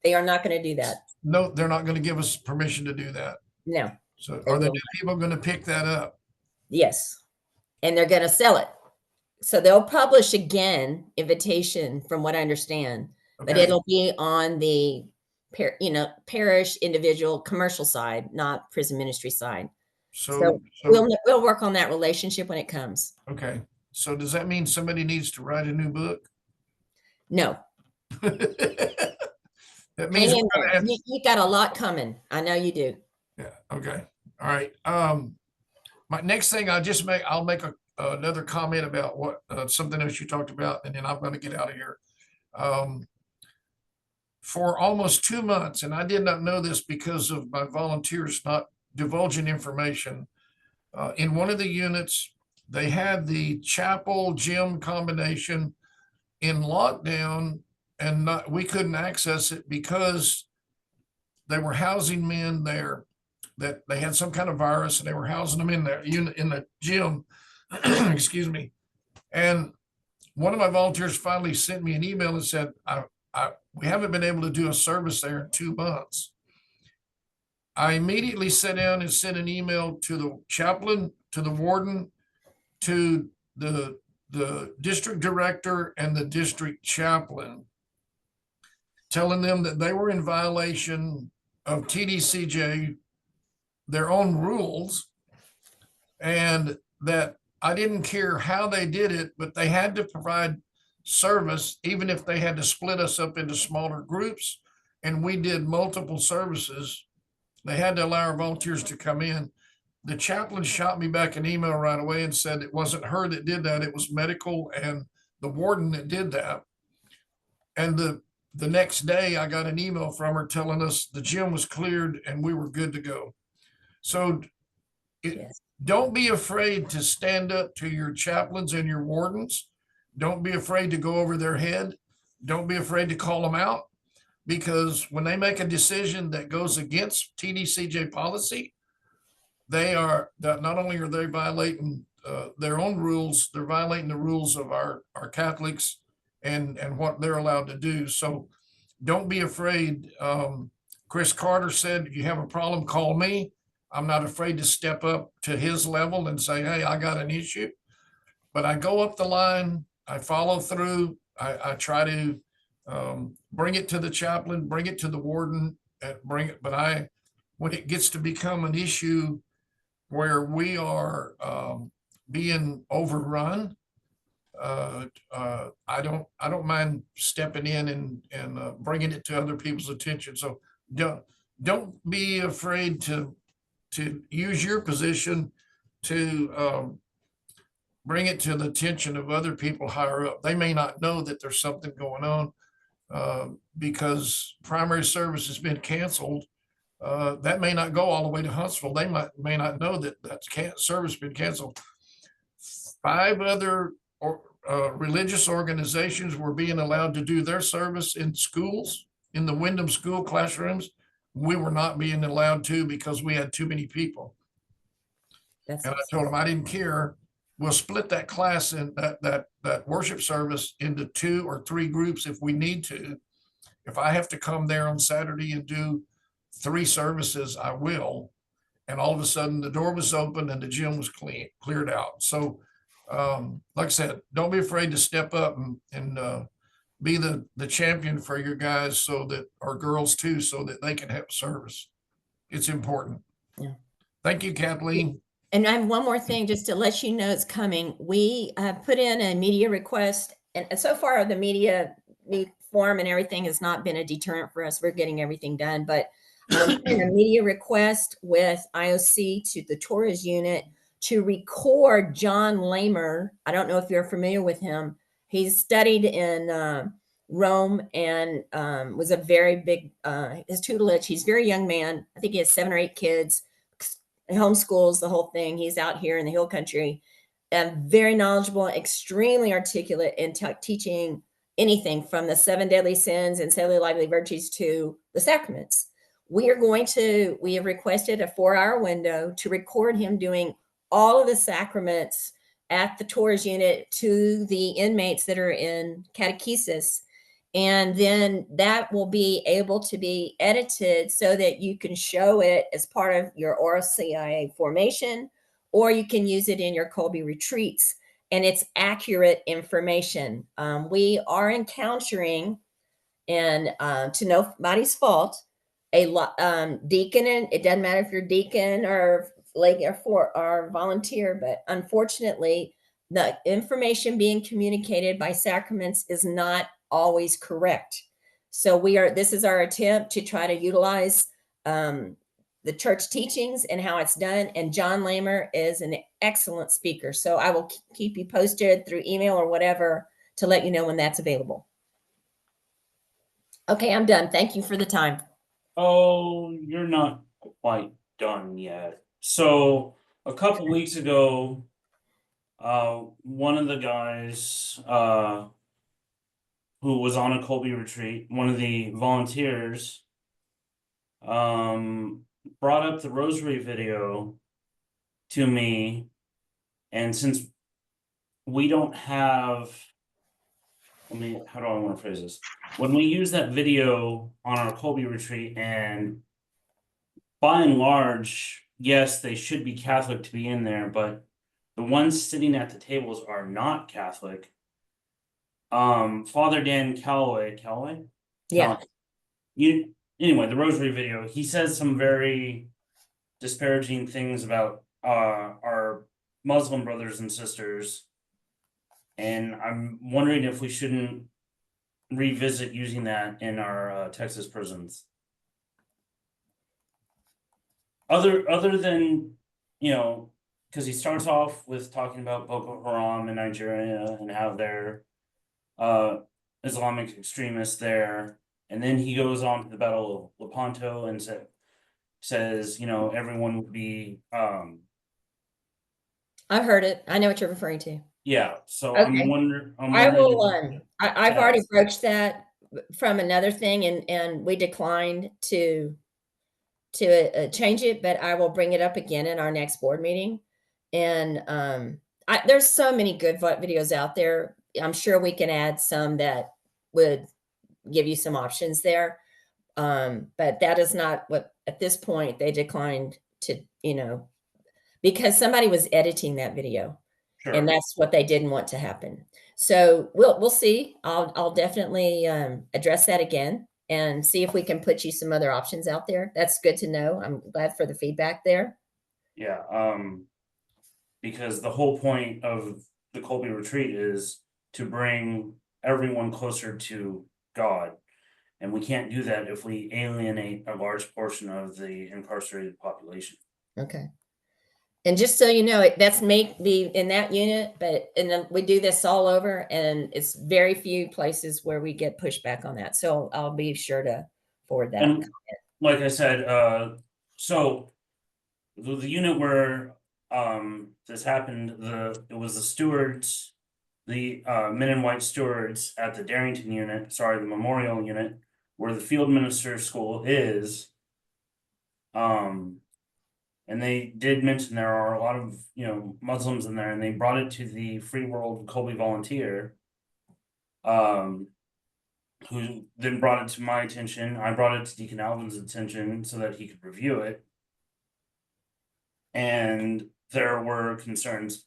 Speaker 10: They are not going to do that.
Speaker 3: No, they're not going to give us permission to do that.
Speaker 10: No.
Speaker 3: So are the people going to pick that up?
Speaker 10: Yes, and they're going to sell it. So they'll publish again invitation, from what I understand, but it'll be on the parish, individual, commercial side, not prison ministry side. So we'll work on that relationship when it comes.
Speaker 3: Okay. So does that mean somebody needs to write a new book?
Speaker 10: No.
Speaker 3: That means
Speaker 10: you got a lot coming. I know you do.
Speaker 3: Yeah. Okay. All right. My next thing I'll make another comment about what something else you talked about, and then I'm going to get out of here. For almost 2 months, and I did not know this because of my volunteers not divulging information, in one of the units, they had the chapel gym combination in lockdown, and we couldn't access it because they were housing men there that they had some kind of virus, and they were housing them in there in the gym. Excuse me. And one of my volunteers finally sent me an email and said, we haven't been able to do a service there in 2 months. I immediately sat down and sent an email to the chaplain, to the warden, to the district director and the district chaplain, telling them that they were in violation of TDCJ, their own rules, and that I didn't care how they did it, but they had to provide service, even if they had to split us up into smaller groups. And we did multiple services. They had to allow our volunteers to come in. The chaplain shot me back an email right away and said it wasn't her that did that. It was medical and the warden that did that. And the next day I got an email from her telling us the gym was cleared and we were good to go. So don't be afraid to stand up to your chaplains and your wardens. Don't be afraid to go over their head. Don't be afraid to call them out, because when they make a decision that goes against TDCJ policy, not only are they violating their own rules, they're violating the rules of our Catholics and what they're allowed to do. So don't be afraid. Chris Carter said, if you have a problem, call me. I'm not afraid to step up to his level and say, hey, I got an issue. But I go up the line, I follow through, I try to bring it to the chaplain, bring it to the warden, but when it gets to become an issue where we are being overrun, I don't mind stepping in and bringing it to other people's attention. So don't be afraid to use your position to bring it to the attention of other people higher up. They may not know that there's something going on because primary service has been canceled. That may not go all the way to Huntsville. They may not know that service has been canceled. 5 other religious organizations were being allowed to do their service in schools, in the Wyndham school classrooms. We were not being allowed to because we had too many people. And I told them I didn't care. we'll split that class in that worship service into 2 or 3 groups if we need to. If I have to come there on Saturday and do 3 services, I will. And all of a sudden the door was open and the gym was cleared out. So, like I said, don't be afraid to step up and be the champion for your guys so that, or girls too, so that they can have service. It's important.
Speaker 10: Yeah.
Speaker 3: Thank you, Kathleen.
Speaker 10: And I have one more thing just to let you know it's coming. We have put in a media request, and so far the media form and everything has not been a deterrent for us. We're getting everything done, but we're putting a media request with IOC to the Torres unit to record John Lamer. I don't know if you're familiar with him. He's studied in Rome and was a very big, his tutelage. He's a very young man. I think he has 7 or 8 kids. Homeschools, the whole thing. He's out here in the hill country and very knowledgeable, extremely articulate in teaching anything from the 7 deadly sins and 7 lively virtues to the sacraments. We have requested a 4-hour window to record him doing all of the sacraments at the Torres unit to the inmates that are in catechesis. And then that will be able to be edited so that you can show it as part of your RCIA formation, or you can use it in your Colby retreats. And it's accurate information. We are encountering, and to nobody's fault, a deacon, and it doesn't matter if you're deacon or lay or volunteer, but unfortunately, the information being communicated by sacraments is not always correct. So this is our attempt to try to utilize the church teachings and how it's done. And John Lamer is an excellent speaker. So I will keep you posted through email or whatever to let you know when that's available. Okay, I'm done. Thank you for the time.
Speaker 1: Oh, you're not quite done yet. So a couple weeks ago, one of the guys who was on a Colby retreat, one of the volunteers, brought up the rosary video to me, and since we don't have, how do I want to phrase this? When we use that video on our Colby retreat, and by and large, yes, they should be Catholic to be in there, but the ones sitting at the tables are not Catholic. Father Dan Calloway,
Speaker 10: Yeah.
Speaker 1: Anyway, the rosary video, he says some very disparaging things about our Muslim brothers and sisters, and I'm wondering if we shouldn't revisit using that in our Texas prisons. Other than, because he starts off with talking about Boko Haram in Nigeria and how they're Islamic extremists there, and then he goes on to the Battle of Lepanto and says, everyone would be.
Speaker 10: I've heard it. I know what you're referring to.
Speaker 1: Yeah, so
Speaker 10: Okay.
Speaker 1: I'm wondering.
Speaker 10: I will. I've already broached that from another thing, and we declined to change it, but I will bring it up again in our next board meeting. And there's so many good videos out there. I'm sure we can add some that would give you some options there. But that is not what, at this point, they declined to, because somebody was editing that video. Sure. And that's what they didn't want to happen. So we'll see. I'll definitely address that again and see if we can put you some other options out there. That's good to know. I'm glad for the feedback there.
Speaker 1: Yeah, because the whole point of the Colby retreat is to bring everyone closer to God. And we can't do that if we alienate a large portion of the incarcerated population.
Speaker 10: Okay. And just so you know, that's maybe in that unit, but we do this all over, and it's very few places where we get pushback on that. So I'll be sure to forward that.
Speaker 1: And like I said, so the unit where this happened, it was the stewards, the men in white stewards at the Darrington unit, the memorial unit, where the field minister school is. And they did mention there are a lot of, Muslims in there, and they brought it to the Free World Kobe volunteer, who then brought it to my attention. I brought it to Deacon Alvin's attention so that he could review it. And there were concerns.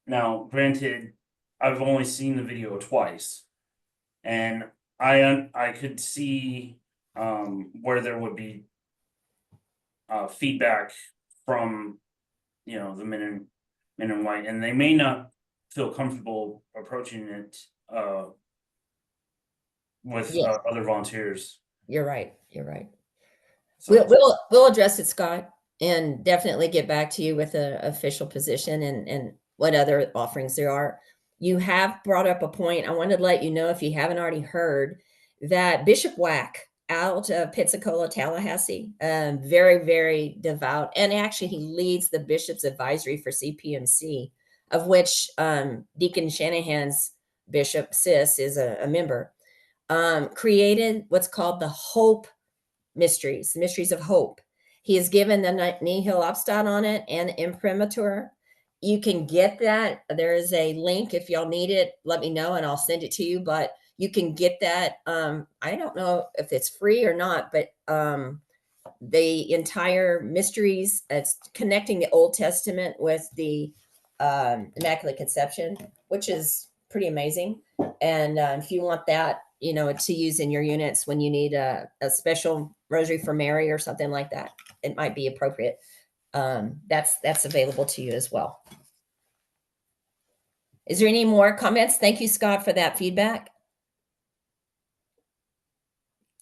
Speaker 1: Now, granted, I've only seen the video twice, and I could see where there would be feedback from the men in white, and they may not feel comfortable approaching it with
Speaker 10: Yes.
Speaker 1: other volunteers.
Speaker 10: You're right. You're right.
Speaker 1: So,
Speaker 10: We'll address it, Scott, and definitely get back to you with an official position and what other offerings there are. You have brought up a point. I wanted to let you know, if you haven't already heard, that Bishop Wack out of Pensacola, Tallahassee, very, very devout. And actually, he leads the Bishop's Advisory for CPMC, of which Deacon Shanahan's Bishop, Sis, is a member. Created what's called the Hope Mysteries, the Mysteries of Hope. He has given the nihil obstat on it and imprimatur. You can get that. There is a link. If y'all need it, let me know and I'll send it to you. But you can get that. I don't know if it's free or not, but the entire mysteries, it's connecting the Old Testament with the Immaculate Conception, which is pretty amazing. And if you want that, to use in your units when you need a special rosary for Mary or something like that, it might be appropriate. That's available to you as well. Is there any more comments? Thank you, Scott, for that feedback.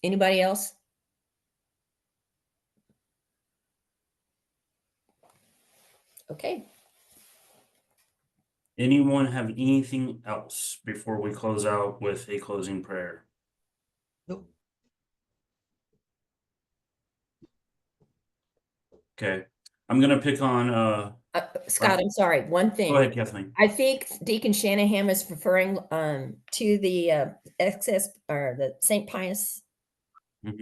Speaker 10: Anybody else? Okay.
Speaker 1: anyone have anything else before we close out with a closing prayer?
Speaker 9: Nope.
Speaker 1: Okay, I'm gonna pick on
Speaker 10: Scott, I'm sorry. One thing.
Speaker 1: Go ahead, Kathleen.
Speaker 10: I think Deacon Shanahan is referring to the excess or the St. Pius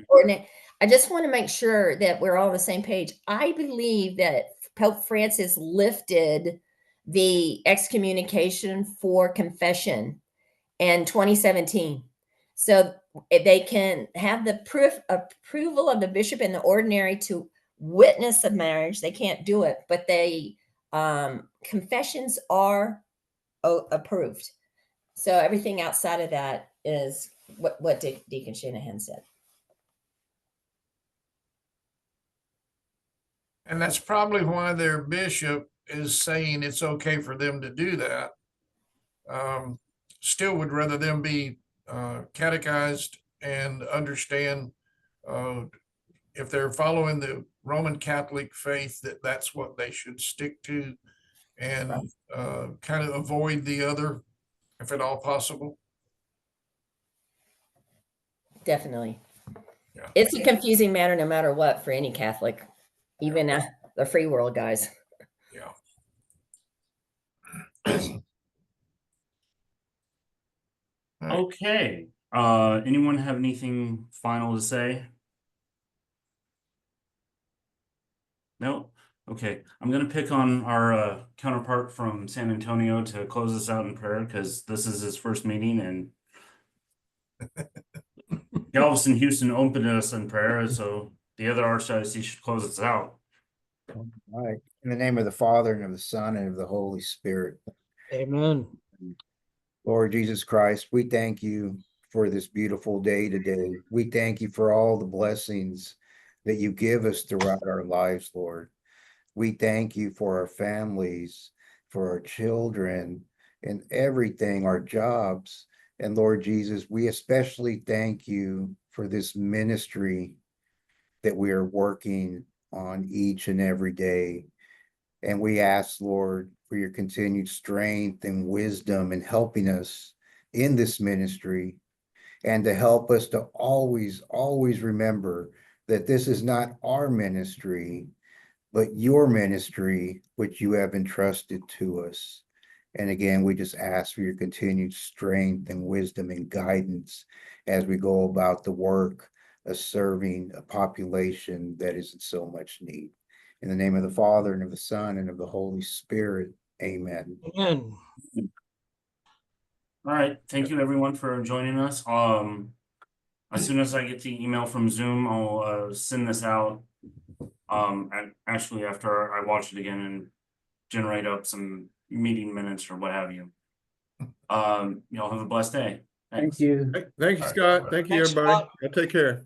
Speaker 10: ordinance. I just want to make sure that we're all on the same page. I believe that Pope Francis lifted the excommunication for confession in 2017. So they can have the approval of the bishop and the ordinary to witness a marriage. They can't do it, but they confessions are approved. So everything outside of that is what Deacon Shanahan said.
Speaker 3: And that's probably why their bishop is saying it's okay for them to do that. Still would rather them be catechized and understand if they're following the Roman Catholic faith, that's what they should stick to, and kind of avoid the other if at all possible.
Speaker 10: Definitely.
Speaker 3: Yeah.
Speaker 10: It's a confusing matter no matter what for any Catholic, even the free world guys.
Speaker 3: Yeah.
Speaker 1: Okay. Anyone have anything final to say? No? Okay. I'm gonna pick on our counterpart from San Antonio to close us out in prayer, because this is his first meeting, and Galveston, Houston opened us in prayer, so the other archdiocese should close us out.
Speaker 6: All right. In the name of the Father and of the Son and of the Holy Spirit.
Speaker 5: Amen.
Speaker 6: Lord Jesus Christ, we thank you for this beautiful day today. We thank you for all the blessings that you give us throughout our lives, Lord. We thank you for our families, for our children, and everything, our jobs. And Lord Jesus, we especially thank you for this ministry that we are working on each and every day. And we ask, Lord, for your continued strength and wisdom in helping us in this ministry, and to help us to always remember that this is not our ministry, but your ministry, which you have entrusted to us. And again, we just ask for your continued strength and wisdom and guidance as we go about the work of serving a population that is in so much need. In the name of the Father, and of the Son, and of the Holy Spirit. Amen.
Speaker 5: Amen.
Speaker 1: All right, thank you everyone for joining us. As soon as I get the email from Zoom, I'll send this out. Actually after I watch it again and generate up some meeting minutes or what have you. Y'all have a blessed day. Thanks.
Speaker 2: Thank you,
Speaker 3: All right.
Speaker 2: Scott. Thank you,
Speaker 5: Thanks,
Speaker 2: everybody.
Speaker 5: Scott.
Speaker 2: Y'all take care.